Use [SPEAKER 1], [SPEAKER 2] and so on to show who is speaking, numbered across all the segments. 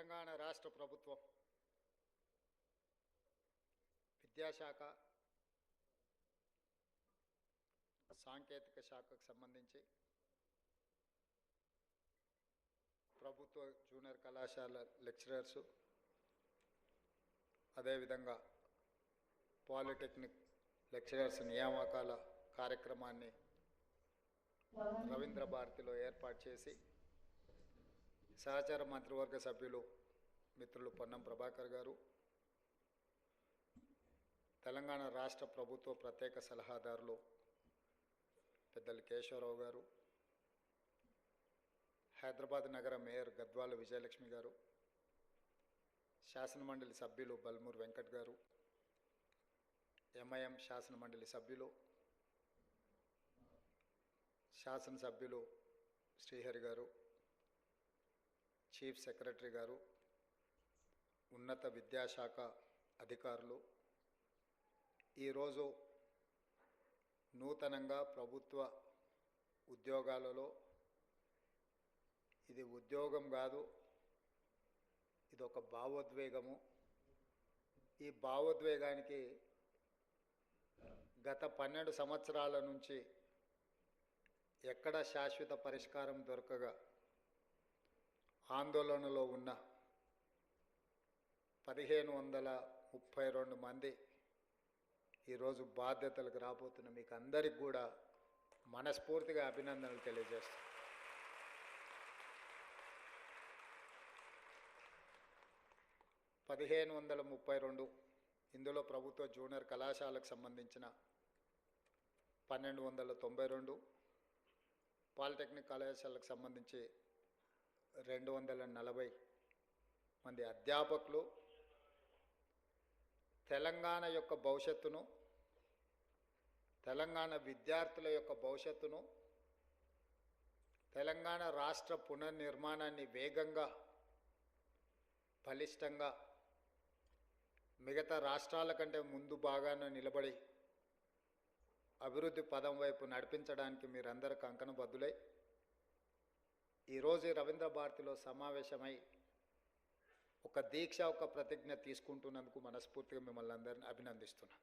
[SPEAKER 1] తెలంగాణ రాష్ట్ర ప్రభుత్వం విద్యాశాఖ సాంకేతిక శాఖకు సంబంధించి ప్రభుత్వ జూనియర్ కళాశాల లెక్చరర్సు అదేవిధంగా పాలిటెక్నిక్ లెక్చరర్స్ నియామకాల కార్యక్రమాన్ని రవీంద్ర భారతిలో ఏర్పాటు చేసి సహచార మంత్రివర్గ సభ్యులు మిత్రులు పొన్నం ప్రభాకర్ గారు, తెలంగాణ రాష్ట్ర ప్రభుత్వ ప్రత్యేక సలహాదారులు పెద్దలు కేశవరావు గారు, హైదరాబాద్ నగర మేయర్ గద్వాల విజయలక్ష్మి గారు, శాసనమండలి సభ్యులు బల్మూర్ వెంకట్ గారు, ఎంఐఎం శాసనమండలి సభ్యులు శాసనసభ్యులు శ్రీహరి గారు, చీఫ్ సెక్రటరీ గారు, ఉన్నత విద్యాశాఖ అధికారులు, ఈరోజు నూతనంగా ప్రభుత్వ ఉద్యోగాలలో ఇది ఉద్యోగం కాదు, ఇది ఒక భావోద్వేగము. ఈ భావోద్వేగానికి గత 12 సంవత్సరాల నుంచి ఎక్కడ శాశ్వత పరిష్కారం దొరకగా ఆందోళనలో ఉన్న 1532 మంది ఈరోజు బాధ్యతలకు రాబోతున్న మీకు అందరికి కూడా మనస్ఫూర్తిగా అభినందనలు తెలియజేస్తాను. ఇందులో ప్రభుత్వ జూనియర్ కళాశాలకు సంబంధించిన 1292, పాలిటెక్నిక్ కళాశాలకు సంబంధించి 240 మంది అధ్యాపకులు తెలంగాణ యొక్క భవిష్యత్తును, తెలంగాణ విద్యార్థుల యొక్క భవిష్యత్తును, తెలంగాణ రాష్ట్ర పునర్నిర్మాణాన్ని వేగంగా బలిష్టంగా మిగతా రాష్ట్రాల కంటే ముందు బాగానే నిలబడి అభివృద్ధి పదం వైపు నడిపించడానికి మీరందరూ కంకణబద్ధులై ఈరోజు రవీంద్ర భారతిలో సమావేశమై ఒక దీక్ష, ఒక ప్రతిజ్ఞ తీసుకుంటున్నందుకు మనస్ఫూర్తిగా మిమ్మల్ని అందరినీ అభినందిస్తున్నా.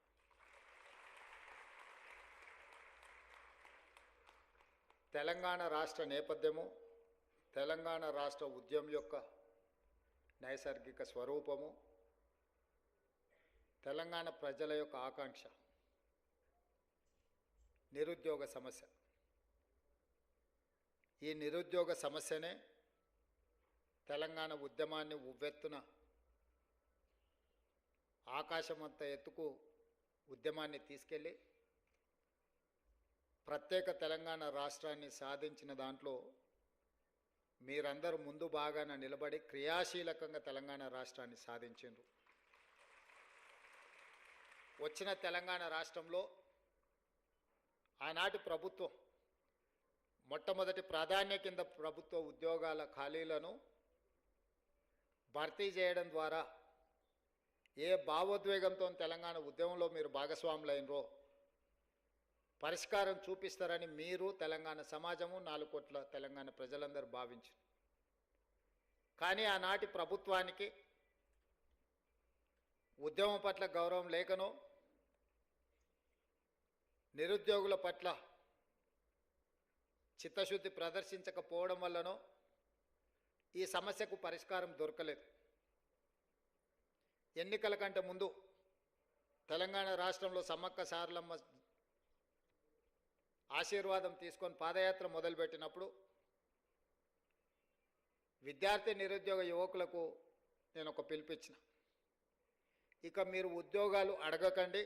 [SPEAKER 1] తెలంగాణ రాష్ట్ర నేపథ్యము, తెలంగాణ రాష్ట్ర ఉద్యమం యొక్క నైసర్గిక స్వరూపము, తెలంగాణ ప్రజల యొక్క ఆకాంక్ష నిరుద్యోగ సమస్య. ఈ నిరుద్యోగ సమస్యనే తెలంగాణ ఉద్యమాన్ని ఉవ్వెత్తున ఆకాశమంత ఎత్తుకు ఉద్యమాన్ని తీసుకెళ్ళి ప్రత్యేక తెలంగాణ రాష్ట్రాన్ని సాధించిన దాంట్లో మీరందరూ ముందు బాగాన నిలబడి క్రియాశీలకంగా తెలంగాణ రాష్ట్రాన్ని సాధించారు. వచ్చిన తెలంగాణ రాష్ట్రంలో ఆనాటి ప్రభుత్వం మొట్టమొదటి ప్రాధాన్య కింద ప్రభుత్వ ఉద్యోగాల ఖాళీలను భర్తీ చేయడం ద్వారా ఏ భావోద్వేగంతో తెలంగాణ ఉద్యమంలో మీరు భాగస్వాములైనరో పరిష్కారం చూపిస్తారని మీరు, తెలంగాణ సమాజము, 4 కోట్ల తెలంగాణ ప్రజలందరూ భావించారు. కానీ ఆనాటి ప్రభుత్వానికి ఉద్యమం పట్ల గౌరవం లేకనో, నిరుద్యోగుల పట్ల చిత్తశుద్ధి ప్రదర్శించకపోవడం వల్లనో ఈ సమస్యకు పరిష్కారం దొరకలేదు. ఎన్నికల కంటే ముందు తెలంగాణ రాష్ట్రంలో సమ్మక్క సారలమ్మ ఆశీర్వాదం తీసుకొని పాదయాత్ర మొదలుపెట్టినప్పుడు విద్యార్థి నిరుద్యోగ యువకులకు నేను ఒక పిలుపిచ్చిన, ఇక మీరు ఉద్యోగాలు అడగకండి,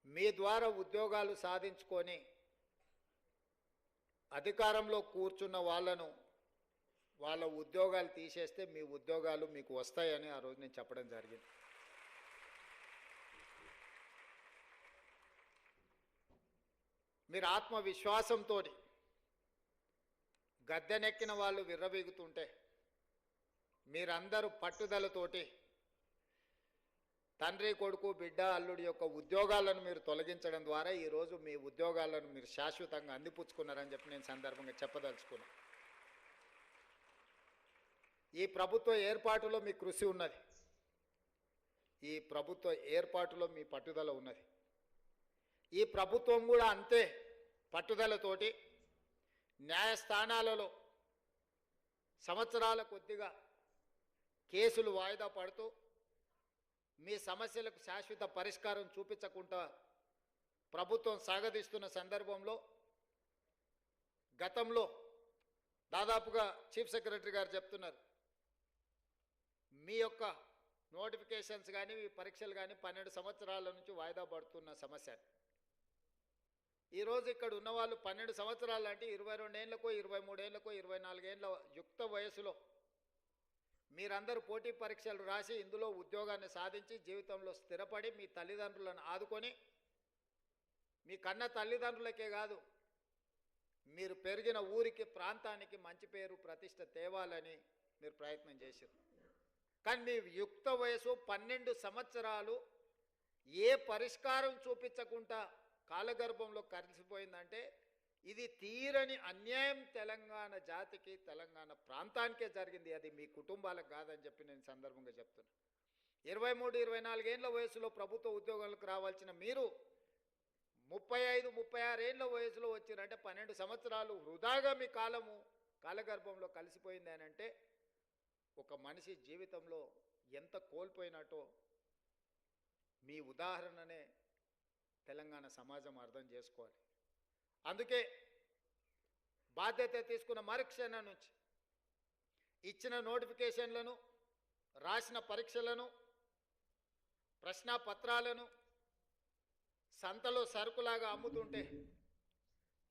[SPEAKER 1] మీ ద్వారా ఉద్యోగాలు సాధించుకొని అధికారంలో కూర్చున్న వాళ్ళ ఉద్యోగాలు తీసేస్తే మీ ఉద్యోగాలు మీకు వస్తాయని ఆ రోజు నేను చెప్పడం జరిగింది. మీరు ఆత్మవిశ్వాసంతో గద్దెనెక్కిన వాళ్ళు విర్రవీగుతుంటే మీరందరూ పట్టుదలతోటి తండ్రి, కొడుకు, బిడ్డ, అల్లుడి యొక్క ఉద్యోగాలను మీరు తొలగించడం ద్వారా ఈరోజు మీ ఉద్యోగాలను మీరు శాశ్వతంగా అందిపుచ్చుకున్నారని చెప్పి నేను సందర్భంగా చెప్పదలుచుకున్నాను. ఈ ప్రభుత్వ ఏర్పాటులో మీ కృషి ఉన్నది, ఈ ప్రభుత్వ ఏర్పాటులో మీ పట్టుదల ఉన్నది. ఈ ప్రభుత్వం కూడా అంతే పట్టుదలతోటి న్యాయస్థానాలలో సంవత్సరాల కొద్దిగా కేసులు వాయిదా పడుతూ మీ సమస్యలకు శాశ్వత పరిష్కారం చూపించకుండా ప్రభుత్వం సాగదీస్తున్న సందర్భంలో గతంలో దాదాపుగా చీఫ్ సెక్రటరీ గారు చెప్తున్నారు, మీ యొక్క నోటిఫికేషన్స్ కానీ మీ పరీక్షలు కానీ 12 సంవత్సరాల నుంచి వాయిదా పడుతున్న సమస్య. ఈరోజు ఇక్కడ ఉన్నవాళ్ళు 12 సంవత్సరాలు అంటే 22 ఏళ్ళకో 23 ఏళ్ళకో 24 ఏళ్ళ యుక్త వయసులో మీరందరూ పోటీ పరీక్షలు రాసి ఇందులో ఉద్యోగాన్ని సాధించి జీవితంలో స్థిరపడి మీ తల్లిదండ్రులను ఆదుకొని మీ కన్న తల్లిదండ్రులకే కాదు మీరు పెరిగిన ఊరికి ప్రాంతానికి మంచి పేరు ప్రతిష్ట తేవాలని మీరు ప్రయత్నం చేశారు. కానీ మీ యుక్త వయసు 12 సంవత్సరాలు ఏ పరిష్కారం చూపించకుండా కాలగర్భంలో కలిసిపోయిందంటే ఇది తీరని అన్యాయం తెలంగాణ జాతికి తెలంగాణ ప్రాంతానికే జరిగింది, అది మీ కుటుంబాలకు కాదని చెప్పి నేను సందర్భంగా చెప్తున్నా. 23-24 ఏళ్ళ వయసులో ప్రభుత్వ ఉద్యోగాలకు రావాల్సిన మీరు 35-36 ఏళ్ళ వయసులో వచ్చిరంటే 12 సంవత్సరాలు వృధాగా మీ కాలగర్భంలో కలిసిపోయింది అని అంటే ఒక మనిషి జీవితంలో ఎంత కోల్పోయినట్టో మీ ఉదాహరణనే తెలంగాణ సమాజం అర్థం చేసుకోవాలి. అందుకే బాధ్యత తీసుకున్న మరుక్షణం నుంచి ఇచ్చిన నోటిఫికేషన్లను, రాసిన పరీక్షలను, ప్రశ్నాపత్రాలను సంతలో సరుకులాగా అమ్ముతుంటే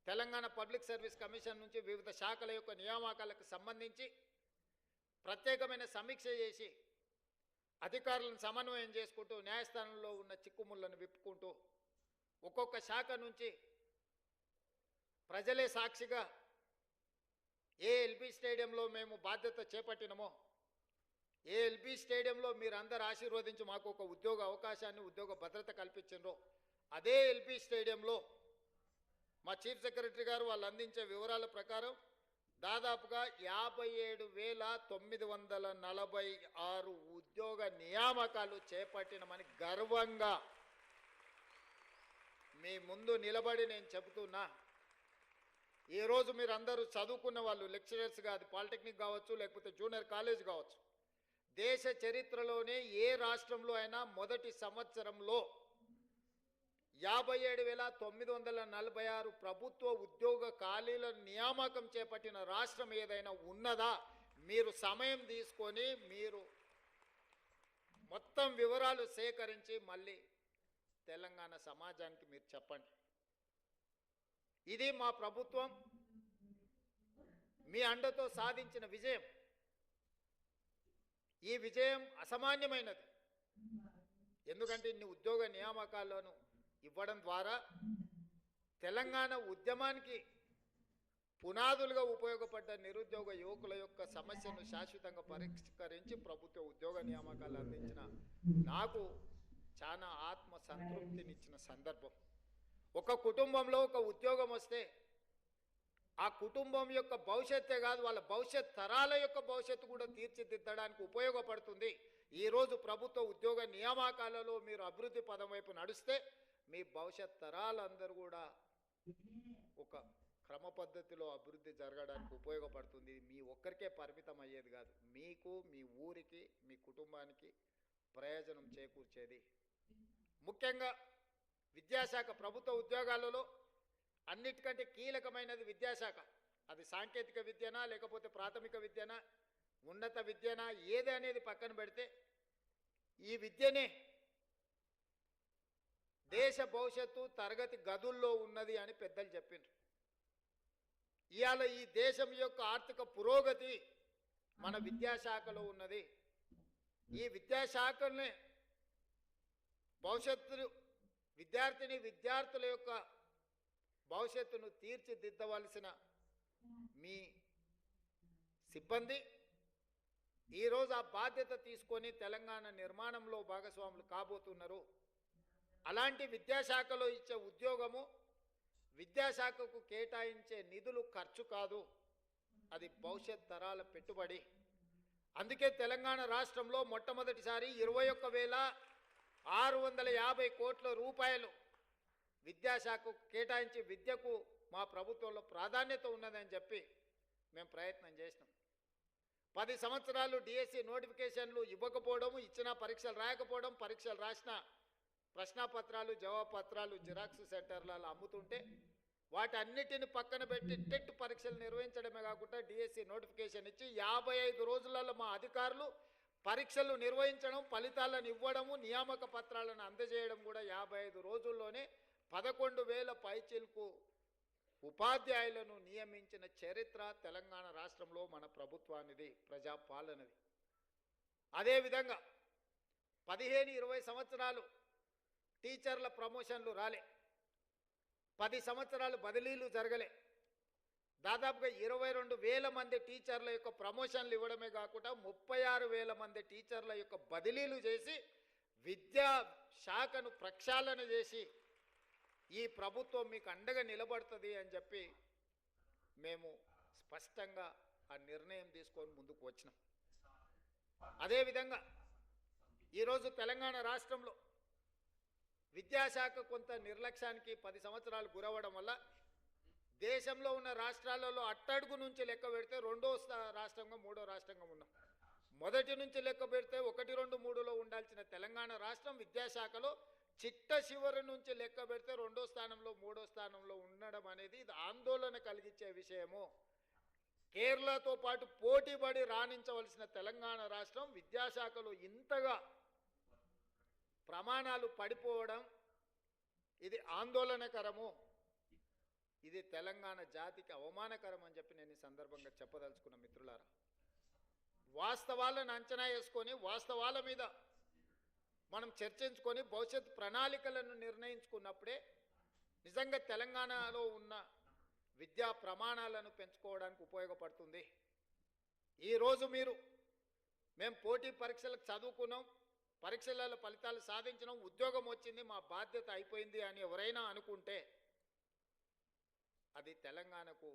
[SPEAKER 1] తెలంగాణ పబ్లిక్ సర్వీస్ కమిషన్ నుంచి వివిధ శాఖల యొక్క నియామకాలకు సంబంధించి ప్రత్యేకమైన సమీక్ష చేసి అధికారులను సమన్వయం చేసుకుంటూ న్యాయస్థానంలో ఉన్న చిక్కుముళ్లను విప్పుకుంటూ ఒక్కొక్క శాఖ నుంచి ప్రజలే సాక్షిగా ఏ ఎల్బీ స్టేడియంలో మేము బాధ్యత చేపట్టినమో, ఏ ఎల్బీ స్టేడియంలో మీరందరూ ఆశీర్వదించి మాకు ఒక ఉద్యోగ అవకాశాన్ని, ఉద్యోగ భద్రత కల్పించారో అదే ఎల్బీ స్టేడియంలో మా చీఫ్ సెక్రటరీ గారు వాళ్ళు అందించే వివరాల ప్రకారం దాదాపుగా 57,946 ఉద్యోగ నియామకాలు చేపట్టినమని గర్వంగా మీ ముందు నిలబడి నేను చెబుతున్నా. ఈరోజు మీరు అందరూ చదువుకున్న వాళ్ళు, లెక్చరర్స్ కాదు, పాలిటెక్నిక్ కావచ్చు లేకపోతే జూనియర్ కాలేజ్ కావచ్చు, దేశ చరిత్రలోనే ఏ రాష్ట్రంలో అయినా మొదటి సంవత్సరంలో 57,946 ప్రభుత్వ ఉద్యోగ ఖాళీల నియామకం చేపట్టిన రాష్ట్రం ఏదైనా ఉన్నదా? మీరు సమయం తీసుకొని మీరు మొత్తం వివరాలు సేకరించి మళ్ళీ తెలంగాణ సమాజానికి మీరు చెప్పండి. ఇది మా ప్రభుత్వం మీ అండతో సాధించిన విజయం. ఈ విజయం అసామాన్యమైనది. ఎందుకంటే ఇన్ని ఉద్యోగ నియామకాలను ఇవ్వడం ద్వారా తెలంగాణ ఉద్యమానికి పునాదులుగా ఉపయోగపడ్డ నిరుద్యోగ యువకుల యొక్క సమస్యను శాశ్వతంగా పరిష్కరించి ప్రభుత్వ ఉద్యోగ నియామకాలు అందించిన నాకు చాలా ఆత్మ సంతృప్తినిచ్చిన సందర్భం. ఒక కుటుంబంలో ఒక ఉద్యోగం వస్తే ఆ కుటుంబం యొక్క భవిష్యత్తే కాదు, వాళ్ళ భవిష్యత్ తరాల యొక్క భవిష్యత్తు కూడా తీర్చిదిద్దడానికి ఉపయోగపడుతుంది. ఈరోజు ప్రభుత్వ ఉద్యోగ నియామకాలలో మీరు అభివృద్ధి పదం వైపు నడిస్తే మీ భవిష్యత్ తరాలందరూ కూడా ఒక క్రమ పద్ధతిలో అభివృద్ధి జరగడానికి ఉపయోగపడుతుంది. మీ ఒక్కరికే పరిమితం అయ్యేది కాదు, మీకు, మీ ఊరికి, మీ కుటుంబానికి ప్రయోజనం చేకూర్చేది. ముఖ్యంగా విద్యాశాఖ, ప్రభుత్వ ఉద్యోగాలలో అన్నిటికంటే కీలకమైనది విద్యాశాఖ. అది సాంకేతిక విద్యనా లేకపోతే ప్రాథమిక విద్యనా ఉన్నత విద్యనా ఏది అనేది పక్కన పెడితే ఈ విద్యనే దేశ భవిష్యత్తు తరగతి గదుల్లో ఉన్నది అని పెద్దలు చెప్పిండ్రు. ఇవాళ ఈ దేశం యొక్క ఆర్థిక పురోగతి మన విద్యాశాఖలో ఉన్నది. ఈ విద్యాశాఖనే భవిష్యత్తు విద్యార్థుల యొక్క భవిష్యత్తును తీర్చిదిద్దవలసిన మీ సిబ్బంది ఈరోజు ఆ బాధ్యత తీసుకొని తెలంగాణ నిర్మాణంలో భాగస్వాములు కాబోతున్నారు. అలాంటి విద్యాశాఖలో ఇచ్చే ఉద్యోగము విద్యాశాఖకు కేటాయించే నిధులు ఖర్చు కాదు, అది భవిష్యత్ తరాల పెట్టుబడి. అందుకే తెలంగాణ రాష్ట్రంలో మొట్టమొదటిసారి 21,650 కోట్ల రూపాయలు విద్యాశాఖకు కేటాయించి విద్యకు మా ప్రభుత్వంలో ప్రాధాన్యత ఉన్నదని చెప్పి మేము ప్రయత్నం చేసినాం. 10 సంవత్సరాలు డిఎస్సి నోటిఫికేషన్లు ఇవ్వకపోవడం, ఇచ్చిన పరీక్షలు రాయకపోవడం, పరీక్షలు రాసిన ప్రశ్నాపత్రాలు జవాబు పత్రాలు జిరాక్స్ సెంటర్లలో అమ్ముతుంటే వాటన్నిటిని పక్కన పెట్టి టెట్ పరీక్షలు నిర్వహించడమే కాకుండా డిఎస్సి నోటిఫికేషన్ ఇచ్చి 55 రోజులలో మా అధికారులు పరీక్షలు నిర్వహించడం, ఫలితాలను ఇవ్వడము, నియామక పత్రాలను అందజేయడం కూడా 55 రోజుల్లోనే 11,000 పైచిలకు ఉపాధ్యాయులను నియమించిన చరిత్ర తెలంగాణ రాష్ట్రంలో మన ప్రభుత్వానిది, ప్రజాపాలనది. అదేవిధంగా 15-20 సంవత్సరాలు టీచర్ల ప్రమోషన్లు రాలే, 10 సంవత్సరాలు బదిలీలు జరగలే. దాదాపుగా 22,000 మంది టీచర్ల యొక్క ప్రమోషన్లు ఇవ్వడమే కాకుండా 36,000 మంది టీచర్ల యొక్క బదిలీలు చేసి విద్యా శాఖను ప్రక్షాళన చేసి ఈ ప్రభుత్వం మీకు అండగా నిలబడుతుంది అని చెప్పి మేము స్పష్టంగా ఆ నిర్ణయం తీసుకొని ముందుకు వచ్చినాం. అదేవిధంగా ఈరోజు తెలంగాణ రాష్ట్రంలో విద్యాశాఖ కొంత నిర్లక్ష్యానికి 10 సంవత్సరాలు గురవడం వల్ల దేశంలో ఉన్న రాష్ట్రాలలో అట్టడుగు నుంచి లెక్క పెడితే 2వ రాష్ట్రంగా 3వ రాష్ట్రంగా ఉన్నాం. మొదటి నుంచి లెక్క పెడితే 1, 2, 3లో ఉండాల్సిన తెలంగాణ రాష్ట్రం విద్యాశాఖలో చిట్ట చివరి నుంచి లెక్క పెడితే 2వ స్థానంలో 3వ స్థానంలో ఉండడం అనేది ఇది ఆందోళన కలిగించే విషయము. కేరళతో పాటు పోటీపడి రాణించవలసిన తెలంగాణ రాష్ట్రం విద్యాశాఖలో ఇంతగా ప్రమాణాలు పడిపోవడం ఇది ఆందోళనకరము, ఇది తెలంగాణ జాతికి అవమానకరం అని చెప్పి నేను ఈ సందర్భంగా చెప్పదలుచుకున్న మిత్రులారా. వాస్తవాలను అంచనా వేసుకొని వాస్తవాల మీద మనం చర్చించుకొని భవిష్యత్ ప్రణాళికలను నిర్ణయించుకున్నప్పుడే నిజంగా తెలంగాణలో ఉన్న విద్యా ప్రమాణాలను పెంచుకోవడానికి ఉపయోగపడుతుంది. ఈరోజు మేము పోటీ పరీక్షలకు చదువుకున్నాం, పరీక్షలలో ఫలితాలు సాధించినాం, ఉద్యోగం వచ్చింది, మా బాధ్యత అయిపోయింది అని ఎవరైనా అనుకుంటే అది తెలంగాణకు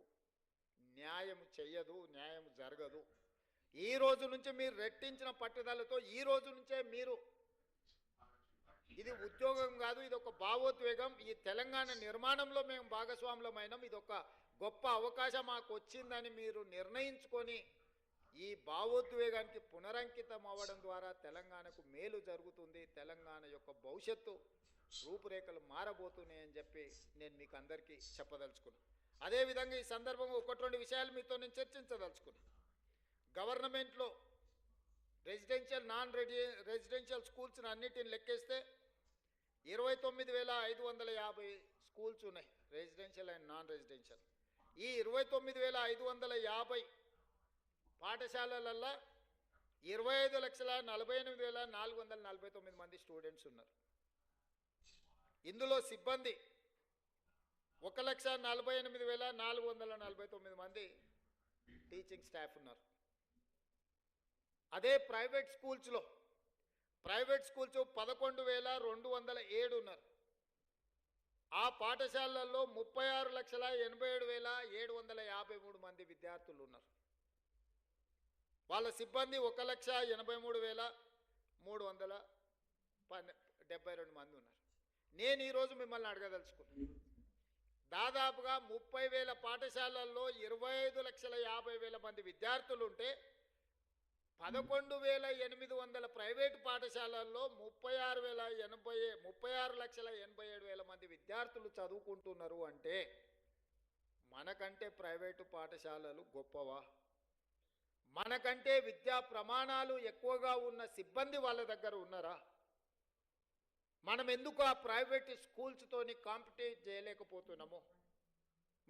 [SPEAKER 1] న్యాయం చెయ్యదు, న్యాయం జరగదు. ఈ రోజు నుంచి మీరు రెట్టించిన పట్టుదలతో ఈ రోజు నుంచే మీరు ఇది ఉద్యోగం కాదు, ఇది ఒక భావోద్వేగం, ఈ తెలంగాణ నిర్మాణంలో మేము భాగస్వాములమైనాం, ఇది ఒక గొప్ప అవకాశం మాకు వచ్చిందని మీరు నిర్ణయించుకొని ఈ భావోద్వేగానికి పునరంకితం అవ్వడం ద్వారా తెలంగాణకు మేలు జరుగుతుంది, తెలంగాణ యొక్క భవిష్యత్తు రూపురేఖలు మారబోతున్నాయని చెప్పి నేను మీకు అందరికీ చెప్పదలుచుకున్నాను. అదేవిధంగా ఈ సందర్భంగా 1-2 విషయాలు మీతో నేను చర్చించదలుచుకున్నాను. గవర్నమెంట్లో రెసిడెన్షియల్ నాన్ రెసిడెన్షియల్ స్కూల్స్ని అన్నిటిని లెక్కేస్తే 29,550 స్కూల్స్ ఉన్నాయి, రెసిడెన్షియల్ అండ్ నాన్ రెసిడెన్షియల్. ఈ 29,550 పాఠశాలలలో 25,48,449 మంది స్టూడెంట్స్ ఉన్నారు. ఇందులో సిబ్బంది 1,48,449 మంది టీచింగ్ స్టాఫ్ ఉన్నారు. అదే ప్రైవేట్ స్కూల్స్ 11,207 ఉన్నారు. ఆ పాఠశాలల్లో 36,87,753 మంది విద్యార్థులు ఉన్నారు. వాళ్ళ సిబ్బంది 1,83,372 మంది ఉన్నారు. నేను ఈరోజు మిమ్మల్ని అడగదలుచుకున్నాను, దాదాపుగా 30,000 పాఠశాలల్లో 25,50,000 మంది విద్యార్థులు ఉంటే 11,800 ప్రైవేటు పాఠశాలల్లో 36,87,000 మంది విద్యార్థులు చదువుకుంటున్నారు అంటే మనకంటే ప్రైవేటు పాఠశాలలు గొప్పవా? మనకంటే విద్యా ప్రమాణాలు ఎక్కువగా ఉన్న సిబ్బంది వాళ్ళ దగ్గర ఉన్నారా? మనం ఎందుకు ఆ ప్రైవేట్ స్కూల్స్తోని కాంపిటీట్ చేయలేకపోతున్నాము?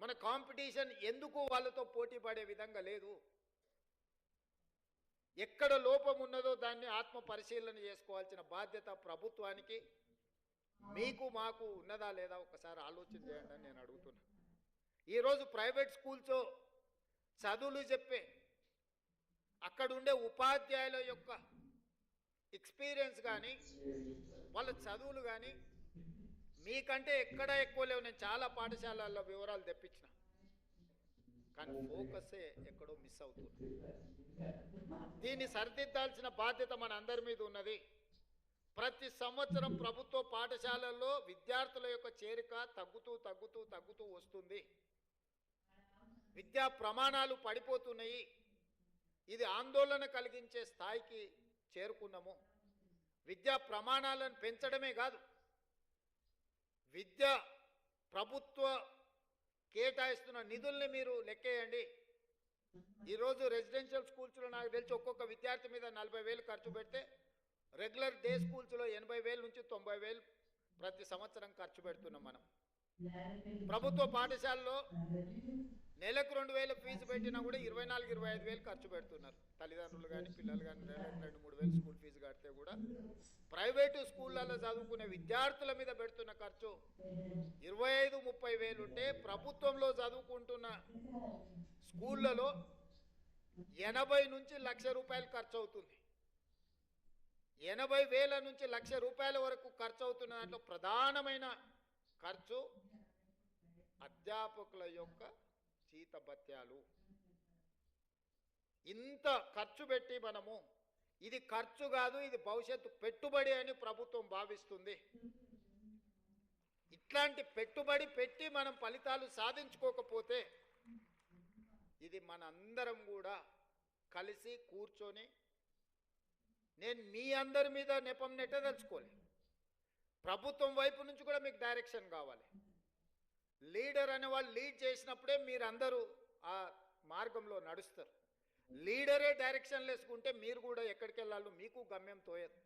[SPEAKER 1] మన కాంపిటీషన్ ఎందుకు వాళ్ళతో పోటీ పడే విధంగా లేదు? ఎక్కడ లోపం ఉన్నదో దాన్ని ఆత్మ పరిశీలన చేసుకోవాల్సిన బాధ్యత ప్రభుత్వానికి, మీకు మాకు ఉన్నదా లేదా ఒకసారి ఆలోచన చేయండి అని నేను అడుగుతున్నా. ఈరోజు ప్రైవేట్ స్కూల్స్ చదువులు చెప్పే అక్కడుండే ఉపాధ్యాయుల యొక్క ఎక్స్పీరియన్స్ కానీ వాళ్ళ చదువులు కానీ మీకంటే ఎక్కడ ఎక్కువ లేవు. నేను చాలా పాఠశాలల్లో వివరాలు తెప్పించిన. కానీ ఫోకసే ఎక్కడో మిస్ అవుతుంది. దీన్ని సరిదిద్దాల్సిన బాధ్యత మన అందరి మీద ఉన్నది. ప్రతి సంవత్సరం ప్రభుత్వ పాఠశాలల్లో విద్యార్థుల యొక్క చేరిక తగ్గుతూ వస్తుంది. విద్యా ప్రమాణాలు పడిపోతున్నాయి. ఇది ఆందోళన కలిగించే స్థాయికి చేరుకున్నాము. విద్యా ప్రమాణాలను పెంచడమే కాదు, విద్య ప్రభుత్వ కేటాయిస్తున్న నిధుల్ని మీరు లెక్కేయండి. ఈరోజు రెసిడెన్షియల్ స్కూల్స్లో నాకు తెలిసి ఒక్కొక్క విద్యార్థి మీద 40,000 ఖర్చు పెడితే రెగ్యులర్ డే స్కూల్స్లో 80,000 నుంచి 90,000 ప్రతి సంవత్సరం ఖర్చు పెడుతున్నాం మనం. ప్రభుత్వ పాఠశాలలో నెలకు 2,000 ఫీజు పెట్టినా కూడా 24,000-25,000 ఖర్చు పెడుతున్నారు తల్లిదండ్రులు కానీ పిల్లలు కానీ. నెలకు 2,000-3,000 స్కూల్ ఫీజు కడితే కూడా ప్రైవేటు స్కూళ్ళలో చదువుకునే విద్యార్థుల మీద పెడుతున్న ఖర్చు 25,000-30,000 ఉంటే ప్రభుత్వంలో చదువుకుంటున్న స్కూళ్ళలో 80 నుంచి ₹1,00,000 ఖర్చు అవుతుంది. 80,000 నుంచి ₹1,00,000 వరకు ఖర్చు అవుతున్న దాంట్లో ప్రధానమైన ఖర్చు అధ్యాపకుల యొక్క జీతభత్యాలు. ఇంత ఖర్చు పెట్టి మనము ఇది ఖర్చు కాదు, ఇది భవిష్యత్తు పెట్టుబడి అని ప్రభుత్వం భావిస్తుంది. ఇట్లాంటి పెట్టుబడి పెట్టి మనం ఫలితాలు సాధించుకోకపోతే ఇది మన అందరం కూడా కలిసి కూర్చొని, నేను మీ అందరి మీద నెపం నెట్టదలుచుకోలే, ప్రభుత్వం వైపు నుంచి కూడా మీకు డైరెక్షన్ కావాలి. లీడర్ అనే వాళ్ళు లీడ్ చేసినప్పుడే మీరందరూ ఆ మార్గంలో నడుస్తారు. లీడరే డైరెక్షన్ లేసుకుంటే మీరు కూడా ఎక్కడికి వెళ్ళాలో మీకు గమ్యం తోయదు.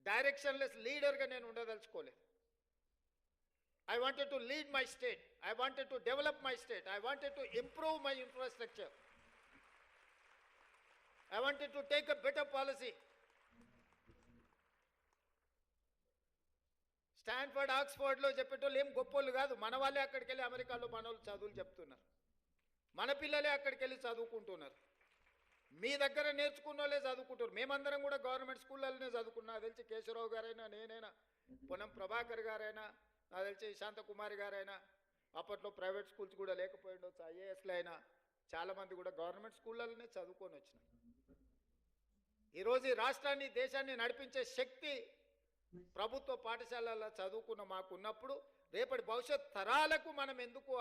[SPEAKER 1] డైరెక్షన్ లెస్ లీడర్గా నేను ఉండదలుచుకోలేదు. I wanted to lead my state. I wanted to develop my state. I wanted to improve my infrastructure. I wanted to take a better policy. Stanford, ఆక్స్ఫర్డ్లో చెప్పేటోళ్ళు ఏం గొప్పోళ్ళు కాదు. మన వాళ్ళే అక్కడికి వెళ్ళి అమెరికాలో మన వాళ్ళు చదువులు చెప్తున్నారు. మన పిల్లలే అక్కడికి వెళ్ళి చదువుకుంటున్నారు. మీ దగ్గర నేర్చుకున్న వాళ్ళే చదువుకుంటారు. మేమందరం కూడా గవర్నమెంట్ స్కూళ్ళలోనే చదువుకున్నా. నాకు తెలిసి కేశవరావు గారైనా, నేనైనా, పొన్నం ప్రభాకర్ గారైనా, నాకు తెలిసి శాంతకుమారి గారైనా, అప్పట్లో ప్రైవేట్ స్కూల్స్ కూడా లేకపోయిండొచ్చు, ఐఏఎస్లు అయినా చాలామంది కూడా గవర్నమెంట్ స్కూళ్ళలోనే చదువుకొని వచ్చినారు. ఈరోజు ఈ రాష్ట్రాన్ని, దేశాన్ని నడిపించే శక్తి ప్రభుత్వ పాఠశాలల్లో చదువుకున్న మాకున్నప్పుడు రేపటి భవిష్యత్ తరాలకు మనం ఎందుకు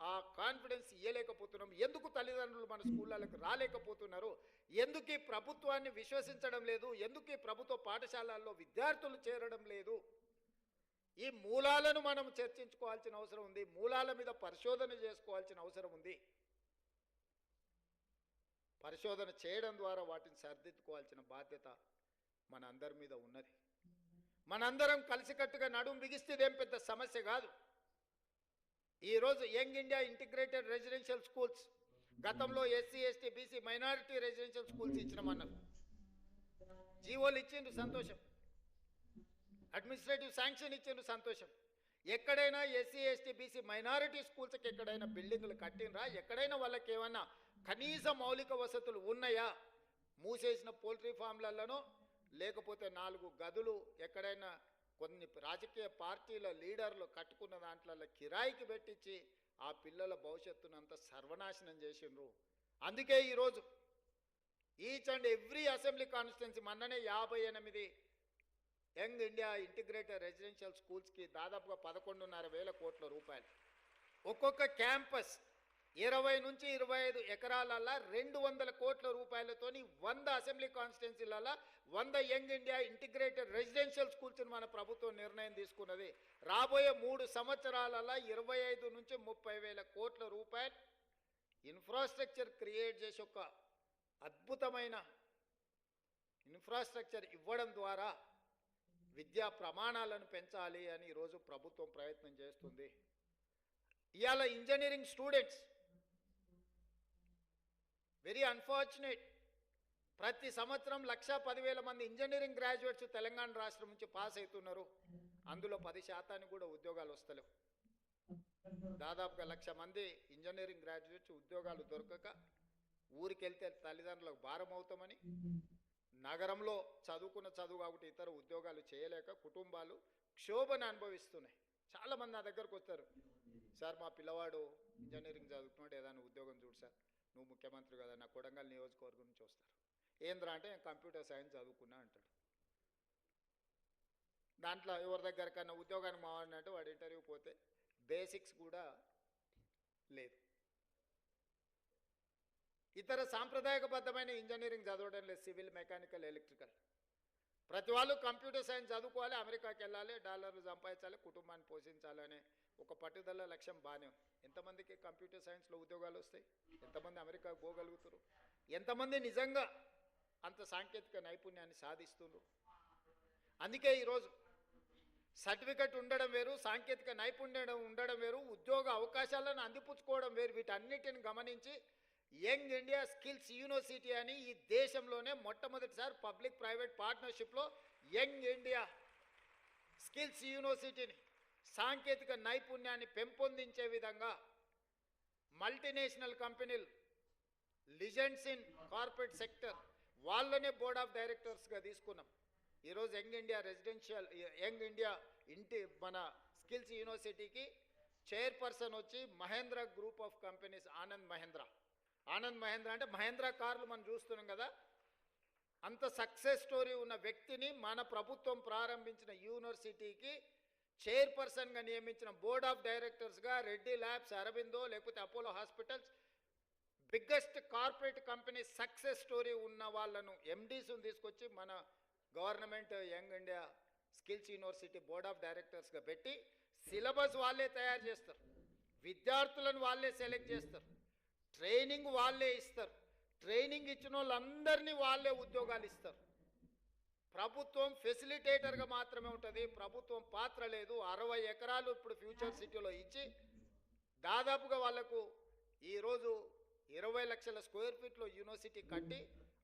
[SPEAKER 1] ఆ కాన్ఫిడెన్స్ ఇవ్వలేకపోతున్నాం? ఎందుకు తల్లిదండ్రులు మన స్కూళ్ళకు రాలేకపోతున్నారు? ఎందుకు ఈ ప్రభుత్వాన్ని విశ్వసించడం లేదు? ఎందుకు ఈ ప్రభుత్వ పాఠశాలల్లో విద్యార్థులు చేరడం లేదు? ఈ మూలాలను మనం చర్చించుకోవాల్సిన అవసరం ఉంది. మూలాల మీద పరిశోధన చేసుకోవాల్సిన అవసరం ఉంది. పరిశోధన చేయడం ద్వారా వాటిని సరిదిద్దుకోవాల్సిన బాధ్యత మన అందరి మీద ఉన్నది. మనందరం కలిసికట్టుగా నడుం బిగిస్తే ఇదేం పెద్ద సమస్య కాదు. ఈరోజు young India integrated residential schools, గతంలో SC, ST, BC, minority residential schools ఇచ్చినామన్నారు. జీవోలు ఇచ్చిండ్రు, సంతోషం. అడ్మినిస్ట్రేటివ్ శాంక్షన్ ఇచ్చిండ్రు, సంతోషం. ఎక్కడైనా ఎస్సీ, ఎస్టీ, బీసీ, మైనారిటీ స్కూల్స్కి ఎక్కడైనా బిల్డింగ్లు కట్టినరా? ఎక్కడైనా వాళ్ళకి ఏమన్నా కనీస మౌలిక వసతులు ఉన్నాయా? మూసేసిన పోల్ట్రీ ఫామ్లలోనో లేకపోతే 4 గదులు ఎక్కడైనా కొన్ని రాజకీయ పార్టీల లీడర్లు కట్టుకున్న దాంట్లో కిరాయికి పెట్టించి ఆ పిల్లల భవిష్యత్తును అంతా సర్వనాశనం చేసిండ్రు. అందుకే ఈరోజు each and every assembly constituency మొన్ననే 58 యంగ్ ఇండియా ఇంటిగ్రేటెడ్ రెసిడెన్షియల్ స్కూల్స్కి దాదాపుగా 11,500 కోట్ల రూపాయలు. ఒక్కొక్క క్యాంపస్ 20 నుంచి 25 ఎకరాలల్లో 200 కోట్ల రూపాయలతోని 100 అసెంబ్లీ కాన్స్టిట్యున్సీలలో 100 యంగ్ ఇండియా ఇంటిగ్రేటెడ్ రెసిడెన్షియల్ స్కూల్స్ని మన ప్రభుత్వం నిర్ణయం తీసుకున్నది. రాబోయే 3 సంవత్సరాలలో 25 నుంచి 30,000 కోట్ల రూపాయలు ఇన్ఫ్రాస్ట్రక్చర్ క్రియేట్ చేసి ఒక అద్భుతమైన ఇన్ఫ్రాస్ట్రక్చర్ ఇవ్వడం ద్వారా విద్యా ప్రమాణాలను పెంచాలి అని ఈరోజు ప్రభుత్వం ప్రయత్నం చేస్తుంది. ఇవాళ ఇంజనీరింగ్ స్టూడెంట్స్ వెరీ అన్ఫార్చునేట్, ప్రతి సంవత్సరం 1,10,000 మంది ఇంజనీరింగ్ గ్రాడ్యుయేట్స్ తెలంగాణ రాష్ట్రం నుంచి పాస్ అవుతున్నారు. అందులో 10% కూడా ఉద్యోగాలు వస్తలేవు. దాదాపుగా 1,00,000 మంది ఇంజనీరింగ్ గ్రాడ్యుయేట్స్ ఉద్యోగాలు దొరకక ఊరికెళ్తే తల్లిదండ్రులకు భారం అవుతామని, నగరంలో చదువుకున్న చదువు కాబట్టి ఇతర ఉద్యోగాలు చేయలేక కుటుంబాలు క్షోభను అనుభవిస్తున్నాయి. చాలామంది నా దగ్గరకు వస్తారు, సార్ మా పిల్లవాడు ఇంజనీరింగ్ చదువుతున్నాడు, ఏదైనా ఉద్యోగం చూడు సార్, నువ్వు ముఖ్యమంత్రి కదా, నా కొడంగల్ నియోజకవర్గం నుంచి వస్తారు. ఏంద్రా అంటే కంప్యూటర్ సైన్స్ చదువుకున్నా అంటాడు. దాంట్లో ఎవరి దగ్గర కన్నా ఉద్యోగానికి మావాడినట్టు వాడు ఇంటర్వ్యూ పోతే బేసిక్స్ కూడా లేదు. ఇతర సాంప్రదాయకబద్ధమైన ఇంజనీరింగ్ చదవడం లేదు, సివిల్, మెకానికల్, ఎలక్ట్రికల్. ప్రతి వాళ్ళు కంప్యూటర్ సైన్స్ చదువుకోవాలి, అమెరికాకి వెళ్ళాలి, డాలర్లు సంపాదించాలి, కుటుంబాన్ని పోషించాలి అనే ఒక పట్టుదల లక్ష్యం బాగానే ఉంది. ఎంతమందికి కంప్యూటర్ సైన్స్లో ఉద్యోగాలు వస్తాయి? ఎంతమంది అమెరికాకు పోగలుగుతారు? ఎంతమంది నిజంగా అంత సాంకేతిక నైపుణ్యాన్ని సాధిస్తున్నారు? అందుకే ఈరోజు సర్టిఫికెట్ ఉండడం వేరు, సాంకేతిక నైపుణ్యం ఉండడం వేరు, ఉద్యోగ అవకాశాలను అందిపుచ్చుకోవడం వేరు. వీటన్నిటిని గమనించి యంగ్ ఇండియా స్కిల్స్ యూనివర్సిటీ అని ఈ దేశంలోనే మొట్టమొదటిసారి పబ్లిక్ ప్రైవేట్ పార్ట్నర్షిప్లో యంగ్ ఇండియా స్కిల్స్ యూనివర్సిటీని సాంకేతిక నైపుణ్యాన్ని పెంపొందించే విధంగా మల్టీనేషనల్ కంపెనీలు, లిజెండ్స్ ఇన్ కార్పొరేట్ సెక్టర్ వాళ్ళనే బోర్డ్ ఆఫ్ డైరెక్టర్స్గా తీసుకున్నాం. ఈరోజు young India residential, young India మన స్కిల్స్ యూనివర్సిటీకి చైర్పర్సన్ వచ్చి Mahindra group of companies, Anand Mahindra అంటే మహేంద్ర కార్లు మనం చూస్తున్నాం కదా, అంత సక్సెస్ స్టోరీ ఉన్న వ్యక్తిని మన ప్రభుత్వం ప్రారంభించిన యూనివర్సిటీకి చైర్పర్సన్గా నియమించిన బోర్డ్ ఆఫ్ డైరెక్టర్స్గా రెడ్డి ల్యాబ్స్, అరబిందో, లేకపోతే Apollo hospitals, biggest corporate company success story ఉన్న వాళ్ళను ఎండీస్ని తీసుకొచ్చి మన government young India skills university board of డైరెక్టర్స్గా పెట్టి సిలబస్ వాళ్ళే తయారు చేస్తారు, విద్యార్థులను వాళ్ళే సెలెక్ట్ చేస్తారు, ట్రైనింగ్ వాళ్ళే ఇస్తారు, ట్రైనింగ్ ఇచ్చిన వాళ్ళందరినీ వాళ్ళే ఉద్యోగాలు ఇస్తారు. ప్రభుత్వం ఫెసిలిటేటర్గా మాత్రమే ఉంటుంది, ప్రభుత్వం పాత్ర లేదు. 60 ఎకరాలు ఇప్పుడు ఫ్యూచర్ సిటీలో ఇచ్చి దాదాపుగా వాళ్లకు ఈరోజు 20 లక్షల స్క్వేర్ ఫీట్లో యూనివర్సిటీ కట్టి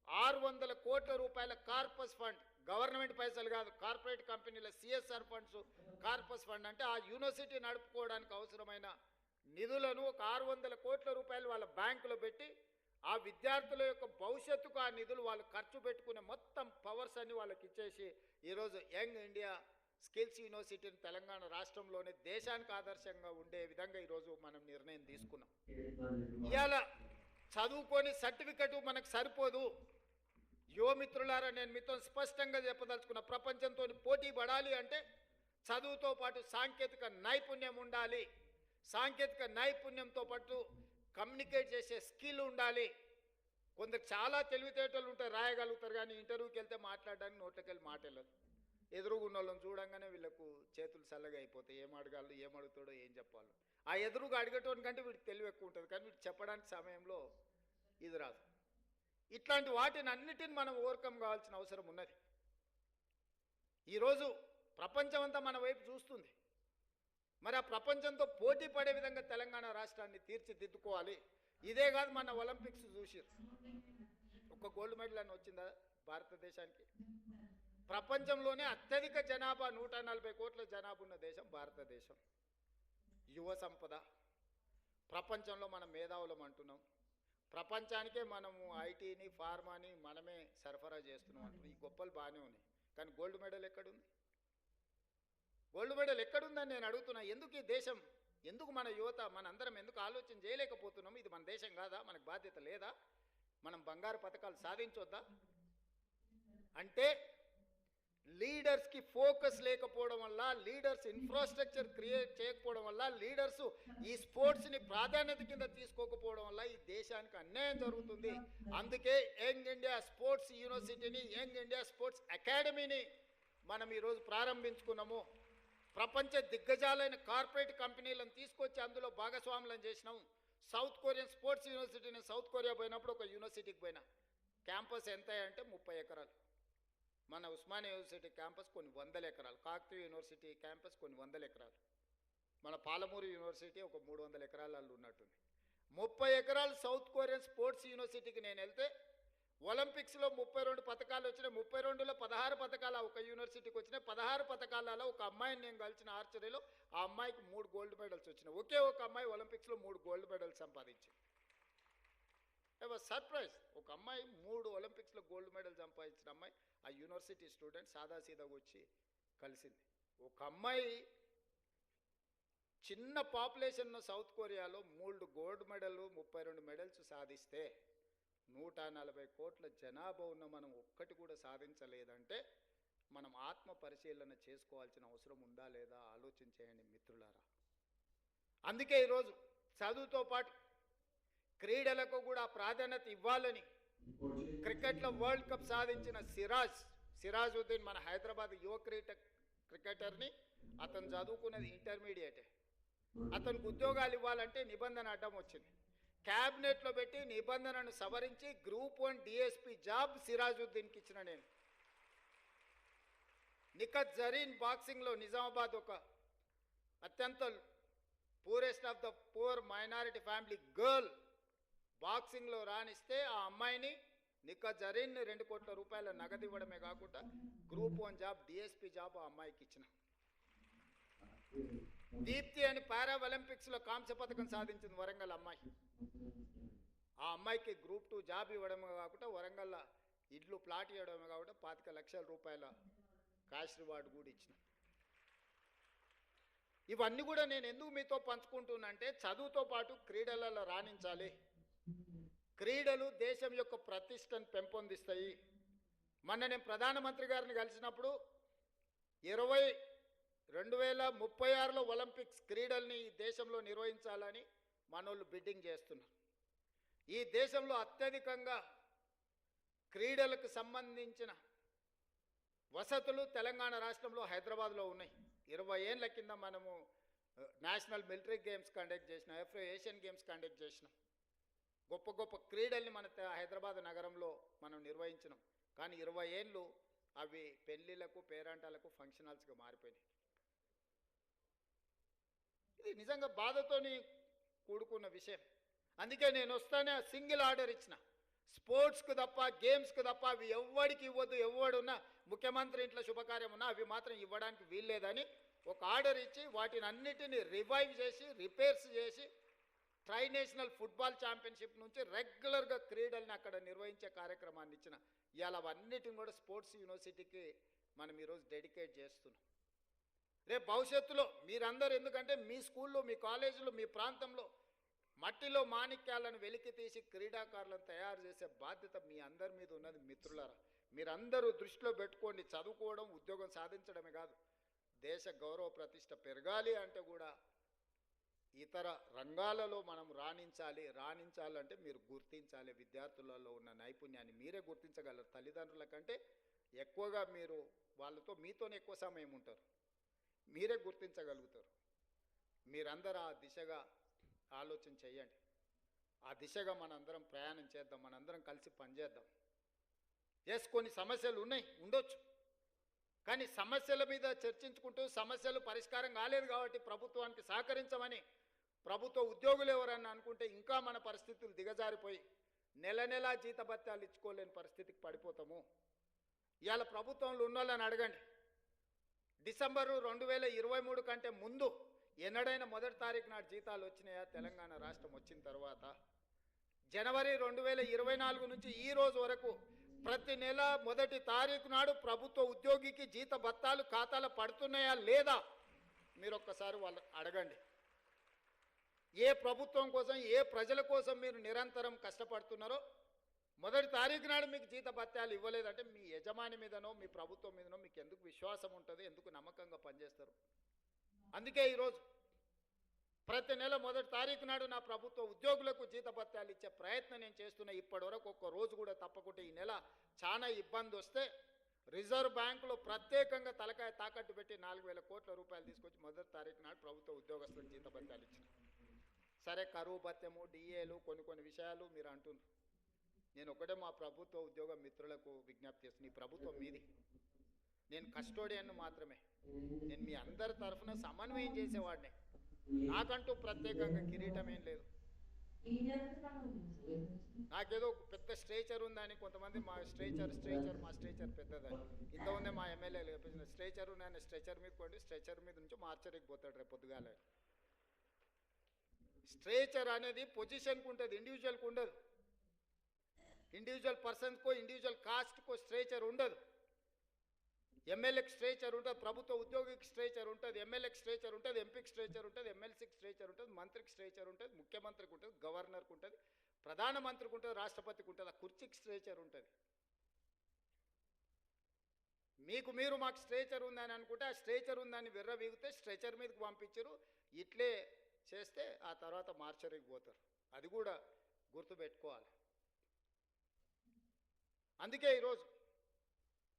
[SPEAKER 1] 600 కోట్ల రూపాయల కార్పస్ ఫండ్, గవర్నమెంట్ పైసలు కాదు, కార్పొరేట్ కంపెనీల సిఎస్ఆర్ ఫండ్స్, కార్పస్ ఫండ్ అంటే ఆ యూనివర్సిటీ నడుపుకోవడానికి అవసరమైన నిధులను ఒక 600 కోట్ల రూపాయలు వాళ్ళ బ్యాంకులో పెట్టి ఆ విద్యార్థుల యొక్క భవిష్యత్తుకు ఆ నిధులు వాళ్ళు ఖర్చు పెట్టుకునే మొత్తం పవర్స్ అన్ని వాళ్ళకి ఇచ్చేసి ఈరోజు యంగ్ ఇండియా స్కిల్స్ యూనివర్సిటీని తెలంగాణ రాష్ట్రంలోనే దేశానికి ఆదర్శంగా ఉండే విధంగా ఈరోజు మనం నిర్ణయం తీసుకున్నాం. ఇవాళ చదువుకొని సర్టిఫికెట్ మనకు సరిపోదు. యువమిత్రులారా, నేను మీతో స్పష్టంగా చెప్పదలుచుకున్న, ప్రపంచంతో పోటీ పడాలి అంటే చదువుతో పాటు సాంకేతిక నైపుణ్యం ఉండాలి. సాంకేతిక నైపుణ్యంతో పాటు కమ్యూనికేట్ చేసే స్కిల్ ఉండాలి. కొందరు చాలా తెలివితేటలు ఉంటాయి, రాయగలుగుతారు, కానీ ఇంటర్వ్యూకి వెళ్తే మాట్లాడడానికి నోట్లోకి వెళ్ళి మాట వెళ్ళదు. ఎదురుగున్న వాళ్ళని చూడంగానే వీళ్ళకు చేతులు చల్లగా అయిపోతాయి. ఏం అడగాలి, ఏం అడుగుతాడో, ఏం చెప్పాలో. ఆ ఎదురుగా అడిగేటోనికంటే వీడికి తెలివి ఎక్కువ ఉంటుంది, కానీ వీడు చెప్పడానికి సమయంలో ఇది రాదు. ఇట్లాంటి వాటిని అన్నిటిని మనం ఓవర్కమ్ కావాల్సిన అవసరం ఉన్నది. ఈరోజు ప్రపంచం అంతా మన వైపు చూస్తుంది. మరి ఆ ప్రపంచంతో పోటీ పడే విధంగా తెలంగాణ రాష్ట్రాన్ని తీర్చిదిద్దుకోవాలి. ఇదే కాదు, మన ఒలింపిక్స్ చూసిరు, ఒక గోల్డ్ మెడల్ అని వచ్చిందా భారతదేశానికి? ప్రపంచంలోనే అత్యధిక జనాభా, 140 కోట్ల జనాభా ఉన్న దేశం భారతదేశం. యువ సంపద, ప్రపంచంలో మనం మేధావులం అంటున్నాం, ప్రపంచానికే మనము ఐటీని, ఫార్మాని మనమే సరఫరా చేస్తున్నాం అంటున్నాం. ఈ గొప్పలు బాగానే ఉన్నాయి, కానీ గోల్డ్ మెడల్ ఎక్కడుంది? గోల్డ్ మెడల్ ఎక్కడుందని నేను అడుగుతున్నా. ఎందుకు ఈ దేశం, ఎందుకు మన యువత, మనందరం ఎందుకు ఆలోచన చేయలేకపోతున్నాం? ఇది మన దేశం కాదా? మనకు బాధ్యత లేదా? మనం బంగారు పథకాలు సాధించొద్దా? అంటే లీడర్స్కి ఫోకస్ లేకపోవడం వల్ల, లీడర్స్ ఇన్ఫ్రాస్ట్రక్చర్ క్రియేట్ చేయకపోవడం వల్ల, లీడర్స్ ఈ స్పోర్ట్స్ని ప్రాధాన్యత కింద తీసుకోకపోవడం వల్ల ఈ దేశానికి అన్యాయం జరుగుతుంది. అందుకే యంగ్ ఇండియా స్పోర్ట్స్ యూనివర్సిటీని, యంగ్ ఇండియా స్పోర్ట్స్ అకాడమీని మనం ఈరోజు ప్రారంభించుకున్నాము. ప్రపంచ దిగ్గజాలైన కార్పొరేట్ కంపెనీలను తీసుకొచ్చి అందులో భాగస్వాములను చేసినాము. సౌత్ కొరియన్ స్పోర్ట్స్ యూనివర్సిటీని, సౌత్ కొరియా పోయినప్పుడు ఒక యూనివర్సిటీకి పోయినా, క్యాంపస్ ఎంత అంటే 30 ఎకరాలు. మన ఉస్మానియా యూనివర్సిటీ క్యాంపస్ కొన్ని 100 ఎకరాలు, కాకతీయ యూనివర్సిటీ క్యాంపస్ కొన్ని 100 ఎకరాలు, మన పాలమూరు యూనివర్సిటీ ఒక 300 ఎకరాలలో ఉన్నట్టుంది. 30 ఎకరాలు సౌత్ కొరియన్ స్పోర్ట్స్ యూనివర్సిటీకి నేను వెళ్తే ఒలింపిక్స్లో 32 పథకాలు వచ్చినాయి. 32లో 16 పథకాలు ఒక యూనివర్సిటీకి వచ్చినాయి. 16 పథకాలలో ఒక అమ్మాయిని నేను కలిసిన ఆర్చరీలో, ఆ అమ్మాయికి 3 గోల్డ్ మెడల్స్ వచ్చినాయి. ఒకే ఒక అమ్మాయి ఒలింపిక్స్లో 3 గోల్డ్ మెడల్స్ సంపాదించింది. I was surprise. ఒక అమ్మాయి 3 ఒలింపిక్స్లో గోల్డ్ మెడల్ సంపాదించిన అమ్మాయి ఆ యూనివర్సిటీ స్టూడెంట్ సాదాసీదాగా వచ్చి కలిసింది. ఒక అమ్మాయి చిన్న పాపులేషన్ ఉన్న సౌత్ కొరియాలో 3 గోల్డ్ మెడల్ 32 మెడల్స్ సాధిస్తే 140 కోట్ల జనాభా ఉన్న మనం ఒక్కటి కూడా సాధించలేదంటే మనం ఆత్మ పరిశీలన చేసుకోవాల్సిన అవసరం ఉందా లేదా ఆలోచించేయండి మిత్రులారా. అందుకే ఈరోజు చదువుతో పాటు క్రీడలకు కూడా ప్రాధాన్యత ఇవ్వాలని క్రికెట్లో వరల్డ్ కప్ సాధించిన సిరాజుద్దీన్ మన హైదరాబాద్ యువ క్రికెటర్ని, అతను చదువుకున్నది ఇంటర్మీడియటే. అతనికి ఉద్యోగాలు ఇవ్వాలంటే నిబంధన అడ్డం వచ్చింది. క్యాబినెట్లో పెట్టి నిబంధనను సవరించి గ్రూప్ 1 డిఎస్పీ జాబ్ సిరాజుద్దీన్కి ఇచ్చిన నేను. నిఖత్ జరీన్ బాక్సింగ్లో నిజామాబాద్ ఒక అత్యంత purest of the poor minority family girl బాక్సింగ్లో రాణిస్తే ఆ అమ్మాయిని నిఖత్ జరీన్ 2 కోట్ల రూపాయల నగదు ఇవ్వడమే కాకుండా గ్రూప్ 1 జాబ్ డిఎస్పీ జాబ్ ఆ అమ్మాయికి ఇచ్చిన. దీప్తి అని పారా ఒలింపిక్స్లో కాంస్య పథకం సాధించింది వరంగల్ అమ్మాయి. ఆ అమ్మాయికి గ్రూప్ 2 జాబ్ ఇవ్వడమే కాకుండా వరంగల్లో ఇడ్లు ప్లాట్ ఇవ్వడమే కాకుండా 25 లక్షల రూపాయల క్యాష్ రివార్డు కూడా ఇచ్చిన. ఇవన్నీ కూడా నేను ఎందుకు మీతో పంచుకుంటున్నానంటే చదువుతో పాటు క్రీడలలో రాణించాలి. క్రీడలు దేశం యొక్క ప్రతిష్టను పెంపొందిస్తాయి. మొన్న నేను ప్రధానమంత్రి గారిని కలిసినప్పుడు 2036లో ఒలింపిక్స్ క్రీడల్ని ఈ దేశంలో నిర్వహించాలని మనోళ్ళు బిడ్డింగ్ చేస్తున్నారు. ఈ దేశంలో అత్యధికంగా క్రీడలకు సంబంధించిన వసతులు తెలంగాణ రాష్ట్రంలో హైదరాబాద్లో ఉన్నాయి. 20 ఏళ్ల కింద మనము నేషనల్ మిలిటరీ గేమ్స్ కండక్ట్ చేసినాం, ఏషియన్ గేమ్స్ కండక్ట్ చేసినాం. గొప్ప గొప్ప క్రీడల్ని మన హైదరాబాద్ నగరంలో మనం నిర్వహించినాం. కానీ 20 ఏళ్ళు అవి పెళ్ళిళ్ళకు పేరంటాలకు ఫంక్షన్ హాల్స్గా మారిపోయినాయి. ఇది నిజంగా బాధతోని కూడుకున్న విషయం. అందుకే నేను వస్తానే సింగిల్ ఆర్డర్ ఇచ్చిన, స్పోర్ట్స్కు తప్ప గేమ్స్కు తప్ప అవి ఎవ్వడికి ఇవ్వద్దు. ఎవడున్నా ముఖ్యమంత్రి ఇంట్లో శుభకార్యం ఉన్నా అవి మాత్రం ఇవ్వడానికి వీల్లేదని ఒక ఆర్డర్ ఇచ్చి వాటిని అన్నిటినీ రివైవ్ చేసి రిపేర్స్ చేసి ట్రై నేషనల్ ఫుట్బాల్ ఛాంపియన్షిప్ నుంచి రెగ్యులర్గా క్రీడల్ని అక్కడ నిర్వహించే కార్యక్రమాన్ని ఇచ్చిన. ఇవాళ అవన్నిటిని కూడా స్పోర్ట్స్ యూనివర్సిటీకి మనం ఈరోజు డెడికేట్ చేస్తున్నాం. రేపు భవిష్యత్తులో మీరందరూ, ఎందుకంటే మీ స్కూల్లో మీ కాలేజీలో మీ ప్రాంతంలో మట్టిలో మాణిక్యాలను వెలికి తీసి క్రీడాకారులను తయారు చేసే బాధ్యత మీ అందరి మీద ఉన్నది మిత్రులారా. మీరందరూ దృష్టిలో పెట్టుకోండి. చదువుకోవడం ఉద్యోగం సాధించడమే కాదు, దేశ గౌరవ ప్రతిష్ట పెరగాలి అంటే కూడా ఇతర రంగాలలో మనం రాణించాలంటే మీరు గుర్తించాలి. విద్యార్థులలో ఉన్న నైపుణ్యాన్ని మీరే గుర్తించగలరు. తల్లిదండ్రుల కంటే ఎక్కువగా మీరు వాళ్ళతో మీతోనే ఎక్కువ సమయం ఉంటారు, మీరే గుర్తించగలుగుతారు. మీరందరూ ఆ దిశగా ఆలోచన చేయండి. ఆ దిశగా మనందరం ప్రయాణం చేద్దాం, మనందరం కలిసి పనిచేద్దాం. కొన్ని సమస్యలు ఉండొచ్చు, కానీ సమస్యల మీద చర్చించుకుంటూ సమస్యలు పరిష్కారం కాలేదు కాబట్టి ప్రభుత్వానికి సహకరించమని ప్రభుత్వ ఉద్యోగులు ఎవరన్నా అనుకుంటే ఇంకా మన పరిస్థితులు దిగజారిపోయి నెల జీతభత్యాలు ఇచ్చుకోలేని పరిస్థితికి పడిపోతాము. ఇవాళ ప్రభుత్వంలో ఉన్న వాళ్ళని అడగండి, డిసెంబరు 2023 కంటే ముందు ఎన్నడైనా 1వ తారీఖు నాడు జీతాలు వచ్చినాయా? తెలంగాణ రాష్ట్రం వచ్చిన తర్వాత జనవరి 2024 నుంచి ఈ రోజు వరకు ప్రతి నెల 1వ తారీఖు నాడు ప్రభుత్వ ఉద్యోగికి జీత భత్తాలు ఖాతాలో పడుతున్నాయా లేదా? మీరు ఒక్కసారి వాళ్ళు అడగండి. ఏ ప్రభుత్వం కోసం, ఏ ప్రజల కోసం మీరు నిరంతరం కష్టపడుతున్నారో 1వ తారీఖు నాడు మీకు జీత భత్యాలు ఇవ్వలేదంటే మీ యజమాని మీదనో మీ ప్రభుత్వం మీదనో మీకు ఎందుకు విశ్వాసం ఉంటుంది? ఎందుకు నమ్మకంగా పనిచేస్తారు? అందుకే ఈరోజు ప్రతి నెల 1వ తారీఖు నాడు నా ప్రభుత్వ ఉద్యోగులకు జీత భత్యాలు ఇచ్చే ప్రయత్నం నేను చేస్తున్నా. ఇప్పటివరకు ఒక్క రోజు కూడా తప్పకుండా ఈ నెల చాలా ఇబ్బంది వస్తే రిజర్వ్ బ్యాంకులో ప్రత్యేకంగా తలకాయ తాకట్టు పెట్టి 4,000 కోట్ల రూపాయలు తీసుకొచ్చి 1వ తారీఖు నాడు ప్రభుత్వ ఉద్యోగస్తులకు జీత భత్యాలు ఇచ్చిన. సరే, కరువు భత్యము, డిఏలు, కొన్ని విషయాలు మీరు అంటున్నారు. నేను ఒకటే మా ప్రభుత్వ ఉద్యోగ మిత్రులకు విజ్ఞప్తి చేస్తున్నాను. ఈ ప్రభుత్వం మీది, నేను కస్టోడియన్ మాత్రమే. నేను మీ అందరి తరఫున సమన్వయం చేసేవాడిని. నాకంటూ ప్రత్యేకంగా కిరీటం ఏం లేదు. నాకేదో పెద్ద స్ట్రేచర్ ఉందని కొంతమంది మా స్ట్రేచర్ పెద్దదని. ఇంత ఉందే మా ఎమ్మెల్యేలు స్ట్రేచర్ ఉన్నాయని స్ట్రెచర్ మీద కొండి, స్ట్రెచర్ మీద నుంచి మార్చరికి పోతాడు రేపు పొద్దుగాల. స్ట్రేచర్ అనేది పొజిషన్కి ఉంటుంది, ఇండివిజువల్కి ఉండదు. ఇండివిజువల్ పర్సన్స్కో ఇండివిజువల్ కాస్ట్కో స్ట్రేచర్ ఉండదు. ఎమ్మెల్యేకి స్ట్రేచర్ ఉంటుంది, ప్రభుత్వ ఉద్యోగికి స్ట్రేచర్ ఉంటుంది, ఎమ్మెల్యేకి స్ట్రేచర్ ఉంటుంది, ఎంపీకి స్ట్రేచర్ ఉంటుంది, ఎమ్మెల్సీకి స్ట్రేచర్ ఉంటుంది, మంత్రికి స్ట్రేచర్ ఉంటుంది, ముఖ్యమంత్రికి ఉంటుంది, గవర్నర్కి ఉంటుంది, ప్రధానమంత్రికి ఉంటుంది, రాష్ట్రపతికి ఉంటుంది. ఆ కుర్చీకి స్ట్రేచర్ ఉంటుంది. మీకు మీరు మాకు స్ట్రేచర్ ఉందని అనుకుంటే ఆ స్ట్రేచర్ ఉందని విర్రవీగితే స్ట్రెచర్ మీదకి పంపించరు. ఇట్లే చేస్తే ఆ తర్వాత మార్చరికి పోతారు. అది కూడా గుర్తుపెట్టుకోవాలి. అందుకే ఈరోజు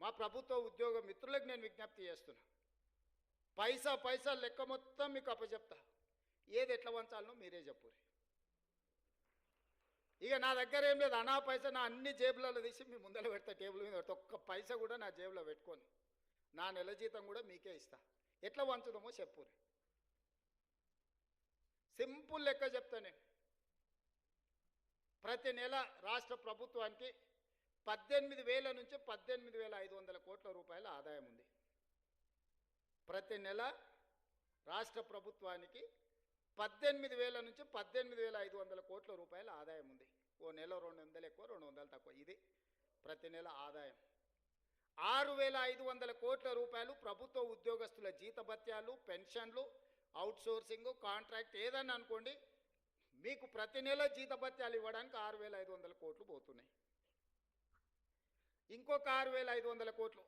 [SPEAKER 1] మా ప్రభుత్వ ఉద్యోగ మిత్రులకు నేను విజ్ఞప్తి చేస్తున్నా. పైసా పైసా లెక్క మొత్తం మీకు అప్పచెప్తా. ఏది ఎట్లా వంచాలనో మీరే చెప్పురి. ఇక నా దగ్గర ఏం లేదు, అనా పైసా నా అన్ని జేబులలో తీసి మీ ముందర పెడతా, టేబుల్ మీద పెడతా. ఒక్క పైసా కూడా నా జేబులో పెట్టుకొని నా నెల జీతం కూడా మీకే ఇస్తా. ఎట్లా వంచుదామో చెప్పురి. సింపుల్ లెక్క చెప్తా నేను. ప్రతి నెల రాష్ట్ర ప్రభుత్వానికి 18,000 నుంచి 18,500 కోట్ల రూపాయల ఆదాయం ఉంది. ప్రతి నెల రాష్ట్ర ప్రభుత్వానికి 18,000 నుంచి 18,500 కోట్ల రూపాయల ఆదాయం ఉంది. ఓ నెల 200 ఎక్కువ, 200 తక్కువ. ఇది ప్రతి నెల ఆదాయం. 6,500 కోట్ల రూపాయలు ప్రభుత్వ ఉద్యోగస్తుల జీతభత్యాలు, పెన్షన్లు, అవుట్సోర్సింగ్, కాంట్రాక్ట్ ఏదన్నా అనుకోండి, మీకు ప్రతి నెల జీతభత్యాలు ఇవ్వడానికి 6,500 కోట్లు పోతున్నాయి. ఇంకొక 6,500 కోట్లు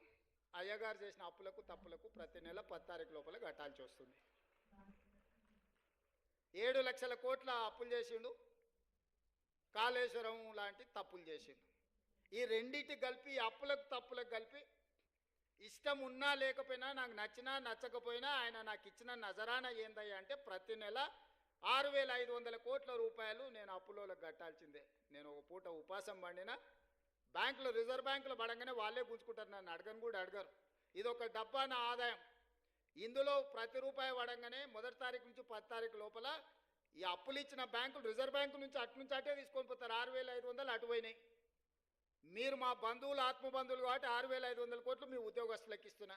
[SPEAKER 1] అయ్యగారు చేసిన అప్పులకు తప్పులకు ప్రతి నెల 10 తారీఖు లోపల కట్టాల్సి వస్తుంది. 7 లక్షల కోట్ల అప్పులు చేసిండు, కాళేశ్వరం లాంటి తప్పులు చేసిండు. ఈ రెండింటి కలిపి, అప్పులకు తప్పులకు కలిపి, ఇష్టం ఉన్నా లేకపోయినా, నాకు నచ్చినా నచ్చకపోయినా ఆయన నాకు ఇచ్చిన నజరానా ఏందయ్యా అంటే ప్రతి నెల 6,500 కోట్ల రూపాయలు నేను అప్పులోకి కట్టాల్సిందే. నేను ఒక పూట ఉపాసం పండినా బ్యాంకులో, రిజర్వ్ బ్యాంకులో పడంగానే వాళ్ళే గుంజుకుంటారు, నన్ను అడగను కూడా అడగరు. ఇది ఒక డబ్బా నా ఆదాయం. ఇందులో ప్రతి రూపాయి పడంగానే 1 తారీఖు నుంచి 10 తారీఖు లోపల ఈ అప్పులు ఇచ్చిన బ్యాంకులు, రిజర్వ్ బ్యాంకు నుంచి అటే తీసుకొని పోతారు. 6,500 అటు పోయినాయి. మీరు మా బంధువులు, ఆత్మబంధువులు కాబట్టి 6,500 కోట్లు మీ ఉద్యోగస్తులకు ఇస్తున్నా.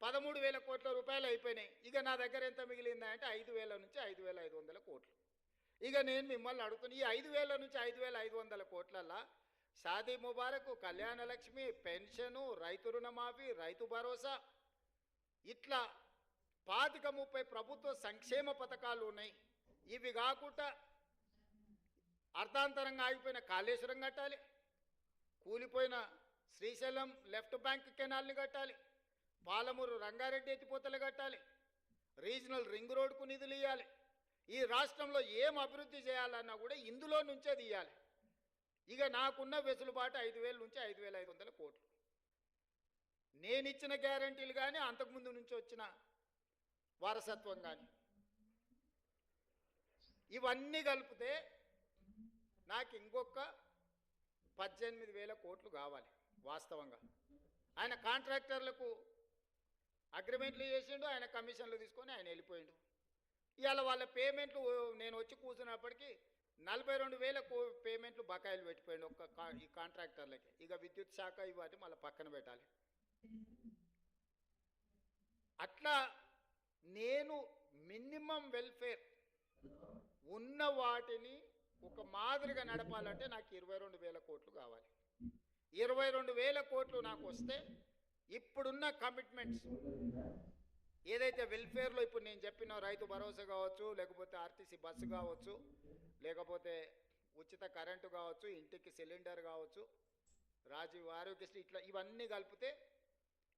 [SPEAKER 1] 13,000 కోట్ల రూపాయలు అయిపోయినాయి. ఇక నా దగ్గర ఎంత మిగిలిందా అంటే 5,000 నుంచి 5,500 కోట్లు. ఇక నేను మిమ్మల్ని అడుగుతున్నా, ఈ 5,000 నుంచి 5,500 కోట్లల్లో షాదీ ముబారక్, కళ్యాణ లక్ష్మి, పెన్షను, రైతు రుణమాఫీ, రైతు భరోసా, ఇట్లా 25-30 ప్రభుత్వ సంక్షేమ పథకాలు ఉన్నాయి. ఇవి కాకుండా అర్ధాంతరంగా ఆగిపోయిన కాళేశ్వరం కట్టాలి, కూలిపోయిన శ్రీశైలం లెఫ్ట్ బ్యాంక్ కెనాల్ని కట్టాలి, పాలమూరు రంగారెడ్డి ఎత్తిపోతలు కట్టాలి, రీజనల్ రింగ్ రోడ్కు నిధులు ఇవ్వాలి. ఈ రాష్ట్రంలో ఏం అభివృద్ధి చేయాలన్నా కూడా ఇందులో నుంచే తీయాలి. ఇక నాకున్న వెసులుబాటు 5,000 నుంచి 5,500 కోట్లు. నేను ఇచ్చిన గ్యారంటీలు కానీ, అంతకుముందు నుంచి వచ్చిన వారసత్వం కానీ, ఇవన్నీ కలిపితే నాకు ఇంకొక 18,000 కోట్లు కావాలి. వాస్తవంగా ఆయన కాంట్రాక్టర్లకు అగ్రిమెంట్లు చేసిండు, ఆయన కమిషన్లు తీసుకొని ఆయన వెళ్ళిపోయిండు. ఇవాళ వాళ్ళ పేమెంట్లు నేను వచ్చి కూర్చున్నప్పటికీ 42,000 పేమెంట్లు బకాయిలు పెట్టిపోయిండు ఈ కాంట్రాక్టర్లకి. ఇక విద్యుత్ శాఖ ఇవాటి మళ్ళీ పక్కన పెట్టాలి. అట్లా నేను మినిమం వెల్ఫేర్ ఉన్న వాటిని ఒక మాదిరిగా నడపాలంటే నాకు 22,000 కోట్లు కావాలి. 22,000 కోట్లు నాకు వస్తే ఇప్పుడున్న కమిట్మెంట్స్ ఏదైతే వెల్ఫేర్లో ఇప్పుడు నేను చెప్పిన రైతు భరోసా కావచ్చు, లేకపోతే ఆర్టీసీ బస్సు కావచ్చు, లేకపోతే ఉచిత కరెంటు కావచ్చు, ఇంటికి సిలిండర్ కావచ్చు, రాజీవ్ ఆరోగ్యశ్రీ, ఇట్లా ఇవన్నీ కలిపితే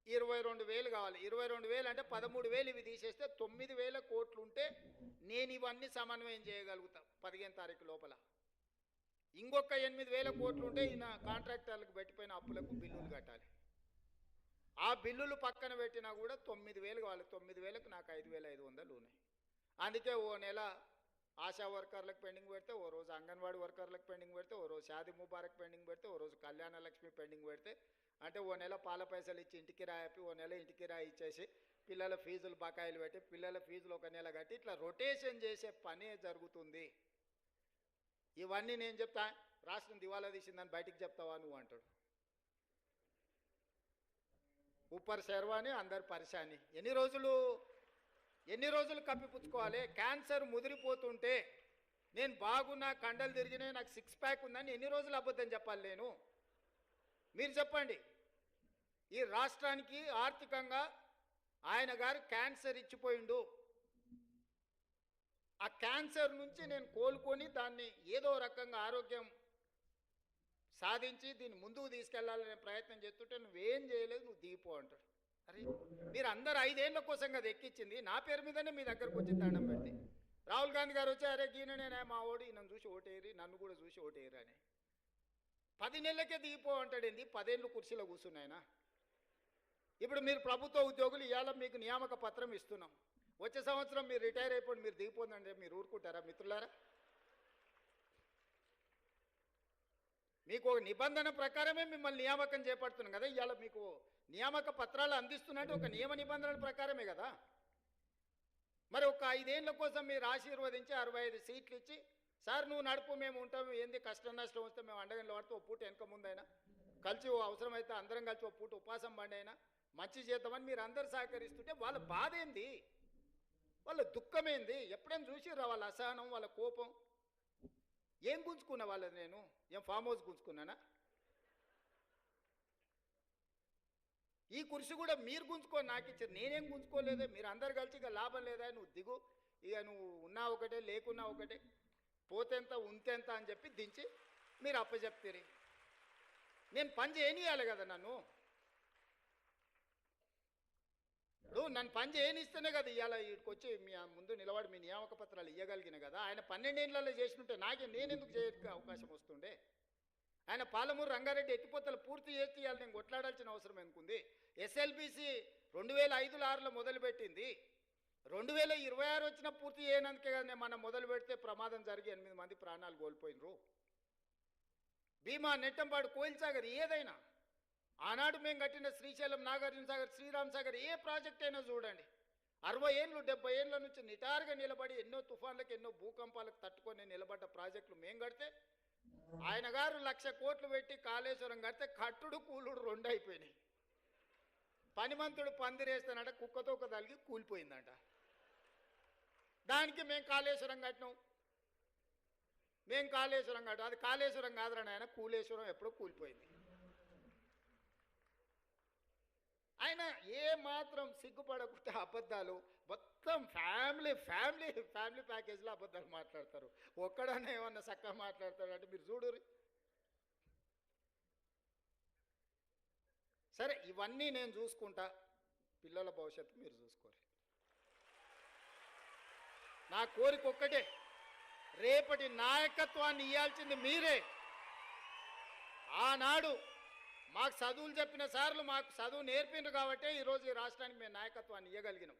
[SPEAKER 1] 22,000 కావాలి. 22,000 అంటే 13,000 ఇవి తీసేస్తే 9,000 కోట్లు ఉంటే నేను ఇవన్నీ సమన్వయం చేయగలుగుతా 15 తారీఖు లోపల. ఇంకొక 8,000 కోట్లు ఉంటే ఈయన కాంట్రాక్టర్లకు పెట్టిపోయిన అప్పులకు బిల్లులు కట్టాలి. ఆ బిల్లులు పక్కన పెట్టినా కూడా 9,000 కావాలి. 9,000కు నాకు 5,500 ఉన్నాయి. అందుకే ఓ నెల ఆశా వర్కర్లకు పెండింగ్ పెడితే, ఓ రోజు అంగన్వాడీ వర్కర్లకు పెండింగ్ పెడితే, ఓ రోజు షాదీ ముబారక్ పెండింగ్ పెడితే, ఓ రోజు కళ్యాణ లక్ష్మి పెండింగ్ పెడితే, అంటే ఓ నెల పాల పైసలు ఇచ్చి ఇంటికి రాయపి, ఓ నెల ఇంటికి రాయి ఇచ్చేసి పిల్లల ఫీజులు బకాయిలు పెట్టి, పిల్లల ఫీజులు ఒక నెల కట్టి, ఇట్లా రొటేషన్ చేసే పనే జరుగుతుంది. ఇవన్నీ నేను చెప్తా, రాష్ట్రం దివాలా తీసిందని బయటికి చెప్తావా నువ్వు అంటాడు. ఊపర్ శర్వాని అందరు పరిశాని. ఎన్ని రోజులు కప్పిపుచ్చుకోవాలి? క్యాన్సర్ ముదిరిపోతుంటే నేను బాగున్నా, కండలు తిరిగినాయి, నాకు 6 ప్యాక్ ఉందని ఎన్ని రోజులు అబద్ధం చెప్పాలి నేను? మీరు చెప్పండి. ఈ రాష్ట్రానికి ఆర్థికంగా ఆయన గారు క్యాన్సర్ ఇచ్చిపోయిండు. ఆ క్యాన్సర్ నుంచి నేను కోలుకొని దాన్ని ఏదో రకంగా ఆరోగ్యం సాధించి దీన్ని ముందుకు తీసుకెళ్లాలనే ప్రయత్నం చేస్తుంటే నువ్వేం చేయలేదు, నువ్వు దిగిపో అంటాడు. అరే మీరు అందరు 5 ఏళ్ల కోసం కదా ఎక్కించింది, నా పేరు మీదనే మీ దగ్గరకు వచ్చి దండం పెడితే రాహుల్ గాంధీ గారు వచ్చి అరే గీననే మా ఓడి నన్ను చూసి ఓటేరి, నన్ను కూడా చూసి ఓటేరు అని 10 నెలలకే దిగిపో అంటాడు. ఏంది 10 ఏళ్ళు కుర్చీలో కూర్చున్నాయన. ఇప్పుడు మీరు ప్రభుత్వ ఉద్యోగులు, ఇవాళ మీకు నియామక పత్రం ఇస్తున్నాం, వచ్చే సంవత్సరం మీరు రిటైర్ అయిపోయి మీరు దిగిపోతుందంటే మీరు ఊరుకుంటారా మిత్రులారా? మీకు ఒక నిబంధన ప్రకారమే మిమ్మల్ని నియామకం చేపడుతున్నాం కదా. ఇవాళ మీకు నియామక పత్రాలు అందిస్తున్నట్టు ఒక నియమ నిబంధనల ప్రకారమే కదా. మరి ఒక 5 ఏళ్ల కోసం మీరు ఆశీర్వదించి 65 సీట్లు ఇచ్చి సార్ నువ్వు నడుపు మేము ఉంటాం, ఏంది కష్టం నష్టం వస్తే మేము అండగంలో పడితే ఒక పూట వెనక ముందైనా కలిసి అవసరమైతే అందరం కలిసి ఒక పూట ఉపాసం బండి అయినా మంచి చేద్దామని మీరు అందరు సహకరిస్తుంటే వాళ్ళ బాధ ఏంది, వాళ్ళ దుఃఖమేంది? ఎప్పుడైనా చూసిర్రా వాళ్ళ అసహనం, వాళ్ళ కోపం? ఏం గుంజుకున్నా వాళ్ళది? నేను ఏం ఫామ్ హౌస్ గుంజుకున్నానా? ఈ కుర్చీ కూడా మీరు గుంజుకొని నాకు ఇచ్చారు, నేనేం గుంజుకోలేదే. మీరు అందరు కలిసి ఇక లాభం లేదా, నువ్వు దిగు, ఇక నువ్వు ఉన్నా ఒకటే లేకున్నా ఒకటే, పోతేంత ఉంతేంత అని చెప్పి దించి మీరు అప్పచెప్తారు. నేను పని చేయనియాలి కదా నన్ను. నన్ను పని చేయనిస్తేనే కదా ఇవాళ వీడికి వచ్చి మీ ముందు నిలబడి మీ నియామక పత్రాలు ఇవ్వగలిగిన కదా. ఆయన 12 ఏళ్లలో చేసినట్టే నేనెందుకు చేయడానికి అవకాశం వస్తుండే? ఆయన పాలమూరు రంగారెడ్డి ఎత్తిపోతలు పూర్తి చేసి ఇవాళ నేను కొట్లాడాల్సిన అవసరం ఎందుకుంది? ఎస్ఎల్బిసి 2005-6లో మొదలుపెట్టింది, 2026 వచ్చినా పూర్తి చేయనందుకే కదా నేను మనం మొదలు పెడితే ప్రమాదం జరిగి 8 మంది ప్రాణాలు కోల్పోయినరు. భీమా, నెట్టంపాడు, కోయిల్ సాగర్ ఏదైనా, ఆనాడు మేము కట్టిన శ్రీశైలం, నాగార్జున సాగర్, శ్రీరామ్ సాగర్ ఏ ప్రాజెక్ట్ అయినా చూడండి, 60 ఏళ్ళు 70 ఏళ్ళ నుంచి నిటారుగా నిలబడి ఎన్నో తుఫాన్లకు ఎన్నో భూకంపాలకు తట్టుకొని నిలబడ్డ ప్రాజెక్టులు మేము కడితే ఆయన గారు 1,00,000 కోట్లు పెట్టి కాళేశ్వరం కడితే కట్టుడు కూలుడు 2 అయిపోయినాయి. పనిమంతుడు పందిరేస్తానంట కుక్కతో ఒక తలిగి కూలిపోయిందంట. దానికి మేము కాళేశ్వరం కట్టినాం, మేము కాళేశ్వరం కట్టాం. అది కాళేశ్వరం కాదురా నాయన, కూలేశ్వరం ఎప్పుడో కూలిపోయింది. ఆయన ఏ మాత్రం సిగ్గుపడకుండా అబద్ధాలు మొత్తం ఫ్యామిలీ ప్యాకేజ్లో అబద్ధాలు మాట్లాడతారు. ఒక్కడన్నా ఏమన్నా చక్కగా మాట్లాడతాడు అంటే మీరు చూడరు. సరే ఇవన్నీ నేను చూసుకుంటా, పిల్లల భవిష్యత్తు మీరు చూసుకోరు. నా కోరిక ఒక్కటే, రేపటి నాయకత్వాన్ని ఇవ్వాల్సింది మీరే. ఆనాడు మాకు చదువులు చెప్పిన సార్లు మాకు చదువు నేర్పిండ్రు కాబట్టే ఈరోజు ఈ రాష్ట్రానికి మేము నాయకత్వాన్ని ఇవ్వగలిగినాం.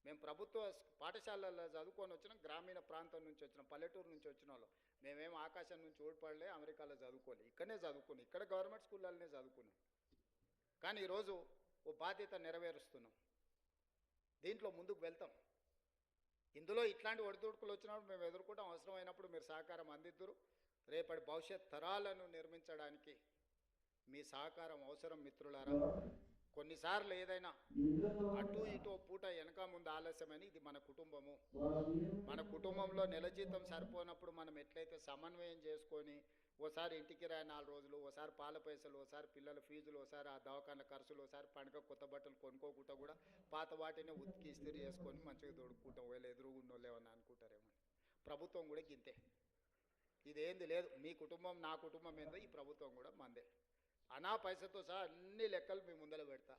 [SPEAKER 1] మేము ప్రభుత్వ పాఠశాలల్లో చదువుకొని వచ్చినాం, గ్రామీణ ప్రాంతం నుంచి వచ్చినాం, పల్లెటూరు నుంచి వచ్చిన వాళ్ళు. మేమేం ఆకాశం నుంచి ఊడిపడలే, అమెరికాలో చదువుకోలే, ఇక్కడనే చదువుకున్నాం, ఇక్కడ గవర్నమెంట్ స్కూళ్ళనే చదువుకున్నాం. కానీ ఈరోజు ఓ బాధ్యత నెరవేరుస్తున్నాం, దీంట్లో ముందుకు వెళ్తాం. ఇందులో ఇట్లాంటి ఒడిదుడుకులు వచ్చినప్పుడు మేము ఎదుర్కొంటాం, అవసరమైనప్పుడు మీరు సహకారం అందిద్దురు. రేపటి భవిష్యత్ తరాలను నిర్మించడానికి మీ సహకారం అవసరం మిత్రులారా. కొన్నిసార్లు ఏదైనా అటు ఇటు పూట వెనక ముందు ఆలస్యమని, ఇది మన కుటుంబము. మన కుటుంబంలో నెల జీతం సరిపోనప్పుడు మనం ఎట్లయితే సమన్వయం చేసుకొని ఓసారి ఇంటికి రాయి 4 రోజులు, ఓసారి పాల పైసలు, ఓసారి పిల్లల ఫీజులు, ఓసారి ఆ దవాఖాన ఖర్చులు, ఓసారి పండుగ కొత్త బట్టలు కొనుక్కోకుండా కూడా పాత వాటిని ఉతికి ఇస్త్రీ చేసుకొని మంచిగా తోడుకుంటాం. వీళ్ళు ఎదురుగున్నోళ్ళు ఏమన్నా అనుకుంటారేమో. ప్రభుత్వం కూడా గింతే, ఇదేంది లేదు. మీ కుటుంబం నా కుటుంబం ఏందో ఈ ప్రభుత్వం కూడా మందే. అనా పైసతో సహా అన్ని లెక్కలు మీ ముందర పెడతా,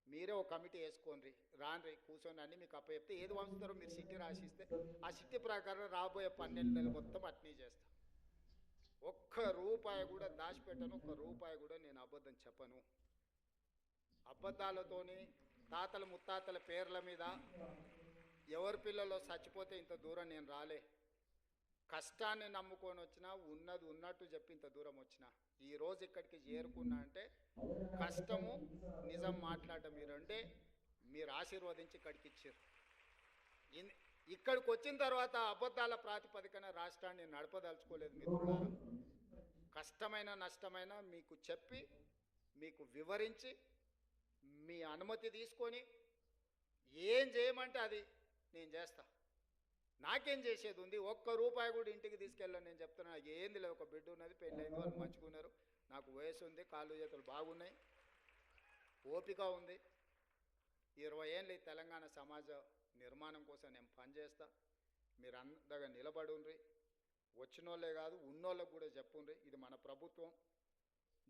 [SPEAKER 1] మీరే ఒక కమిటీ వేసుకోండి, రాండ్రి కూర్చొని అన్నీ మీకు అప్పచెప్తే ఏది వంచుతారో మీరు సిట్టి రాసిస్తే ఆ సిట్టి ప్రకారం రాబోయే 12 నెలలు మొత్తం అట్నీ చేస్తా. ఒక్క రూపాయి కూడా దాచిపెట్టను, ఒక్క రూపాయి కూడా నేను అబద్ధం చెప్పను. అబద్ధాలతోని తాతల ముత్తాతల పేర్ల మీద ఎవరి పిల్లలో చచ్చిపోతే ఇంత దూరం నేను రాలే. కష్టాన్ని నమ్ముకొని వచ్చినా, ఉన్నది ఉన్నట్టు చెప్పి ఇంత దూరం వచ్చిన ఈరోజు ఇక్కడికి చేరుకున్నా అంటే కష్టము నిజం మాట్లాడటం ఈ రెండే మీరు ఆశీర్వదించి ఇక్కడికి ఇచ్చారు. ఇక్కడికి వచ్చిన తర్వాత అబద్ధాల ప్రాతిపదికన రాష్ట్రాన్ని నడపదలుచుకోలేదు మిత్రులారా. కష్టమైన నష్టమైన మీకు చెప్పి, మీకు వివరించి, మీ అనుమతి తీసుకొని ఏం చేయమంటే అది నేను చేస్తా. నాకేం చేసేది ఉంది? ఒక్క రూపాయి కూడా ఇంటికి తీసుకెళ్ళాను. నేను చెప్తున్నా, నాకు ఏంది లేదు, ఒక బిడ్డ ఉన్నది, పెళ్ళైంది, వాళ్ళు మంచుకున్నారు, నాకు వయసు ఉంది, కాళ్ళు చేతులు బాగున్నాయి. ఓపిక ఉంది. 20 ఏళ్ళు ఈ తెలంగాణ సమాజ నిర్మాణం కోసం నేను పనిచేస్తా. మీరు అందగా నిలబడుండ్రి. వచ్చినోళ్ళే కాదు ఉన్నోళ్ళకు కూడా చెప్పుండ్రి, ఇది మన ప్రభుత్వం,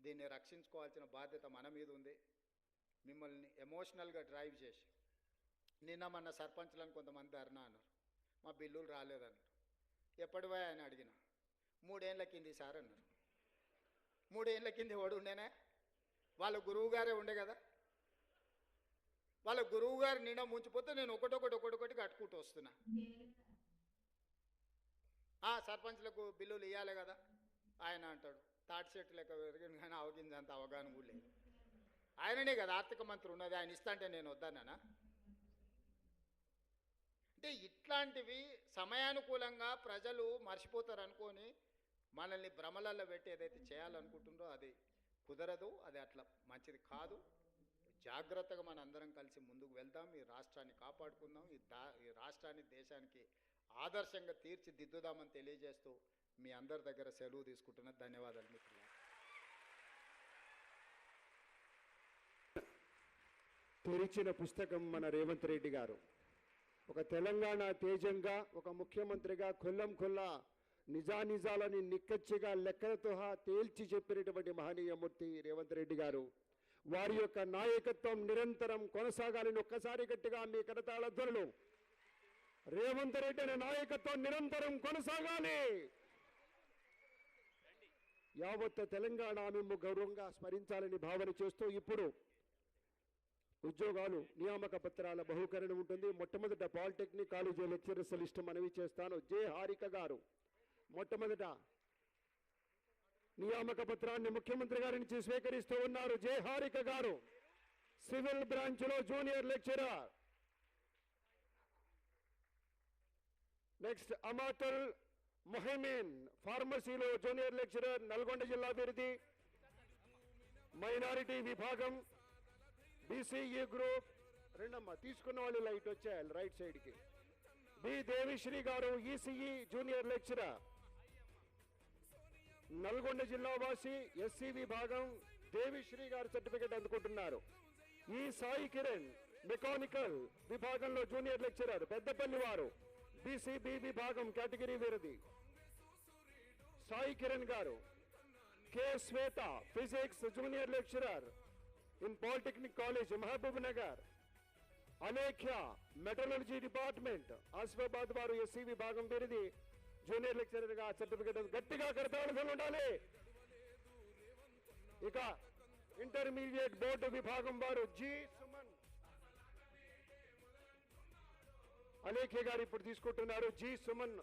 [SPEAKER 1] దీన్ని రక్షించుకోవాల్సిన బాధ్యత మన మీద ఉంది. మిమ్మల్ని ఎమోషనల్గా డ్రైవ్ చేసి నిన్న మన సర్పంచ్లను కొంతమంది ధర్నా అన్నారు, మా బిల్లులు రాలేదన్నారు. ఎప్పటివా అని అడిగిన, 3 ఏళ్ళ కింది సార్ అన్నారు. 3 ఏళ్ళ కింది వాడు ఉండేనా? వాళ్ళ గురువు గారే ఉండే కదా. వాళ్ళ గురువు గారు నిండా ముంచిపోతే నేను ఒకటొకటి కట్టుకుంటూ వస్తున్నా. సర్పంచ్లకు బిల్లులు ఇవ్వాలి కదా. ఆయన అంటాడు తాటి చెట్టు లెక్క పెరిగింది కానీ అవగిందంత అవగాహన కూడా లేదు. ఆయననే కదా ఆర్థిక మంత్రి ఉన్నది, ఆయన ఇస్తా అంటే నేను వద్దన్నానా? అంటే ఇట్లాంటివి సమయానుకూలంగా ప్రజలు మర్చిపోతారు అనుకొని మనల్ని భ్రమలలో పెట్టి ఏదైతే చేయాలనుకుంటుందో అది కుదరదు, అది అట్లా మంచిది కాదు. జాగ్రత్తగా మన అందరం కలిసి ముందుకు వెళ్దాం, ఈ రాష్ట్రాన్ని కాపాడుకుందాం, ఈ రాష్ట్రాన్ని దేశానికి ఆదర్శంగా తీర్చిదిద్దుదామని తెలియజేస్తూ మీ అందరి దగ్గర సెలవు తీసుకుంటున్నా. ధన్యవాదాలు మిత్రులు.
[SPEAKER 2] తెరిచిన పుస్తకం మన రేవంత్ రెడ్డి గారు. ఒక తెలంగాణ తేజంగా, ఒక ముఖ్యమంత్రిగా కొల్లా నిజానిజాలని నిక్కచ్చిగా లెక్కలతో తేల్చి చెప్పినటువంటి మహనీయమూర్తి రేవంత్ రెడ్డి గారు. వారి యొక్క నాయకత్వం నిరంతరం కొనసాగాలని ఒక్కసారి గట్టిగా మీ కరతాళ ధ్వనులు. రేవంత్ రెడ్డి అనే నాయకత్వం నిరంతరం కొనసాగాలి. యావత్ తెలంగాణ మేము గౌరవంగా స్మరించాలని భావన చేస్తూ ఇప్పుడు ఉద్యోగాలు నియామక పత్రాల బహుకరణ ఉంటుంది. మొట్టమొదట పాలిటెక్నిక్ కాలేజీ లెక్చరర్స్ లిస్టు మనవి చేస్తాను. జె హారిక గారు మొట్టమొదట నియామక పత్రాన్ని ముఖ్యమంత్రి గారి నుంచి స్వీకరిస్తూ ఉన్నారు. జె హారిక గారు సివిల్ బ్రాంచ్ లో junior lecturer. Next Amatul Mohameen ఫార్మసీలో జూనియర్ లెక్చరర్, నల్గొండ జిల్లా అభివృద్ధి మైనారిటీ విభాగం బీసీఈ గ్రూప్. రెండమ్మా తీసుకున్న వాళ్ళు లైట్ వచ్చేయాలి రైట్ సైడ్కి. బి దేవిశ్రీ గారు ఈసీఈ జూనియర్ లెక్చరర్, నల్గొండ జిల్లా వాసి, ఎస్సీ విభాగం. దేవిశ్రీ గారు సర్టిఫికెట్ అందుకుంటున్నారు. ఈ సాయి కిరణ్ మెకానికల్ విభాగంలో జూనియర్ లెక్చరర్, పెద్దపల్లి వారు, బీసీబీ విభాగం కేటగిరీ వీరది. సాయి కిరణ్ గారు. K Shweta physics junior lecturer in polytechnic college Mahabubnagar. Alekhya metallurgy department Asifabad వారు, ఎస్సీ విభాగం వీరిది, జూనియర్ లెక్చరర్ గా సర్టిఫికెట్. గట్టిగా కరతాళాలు ఉండాలి. ఇక ఇంటర్మీడియట్ బోర్డు విభాగం వారు జి సుమన్. అలేఖ్య గారు ఇప్పుడు తీసుకుంటున్నారు. జి సుమన్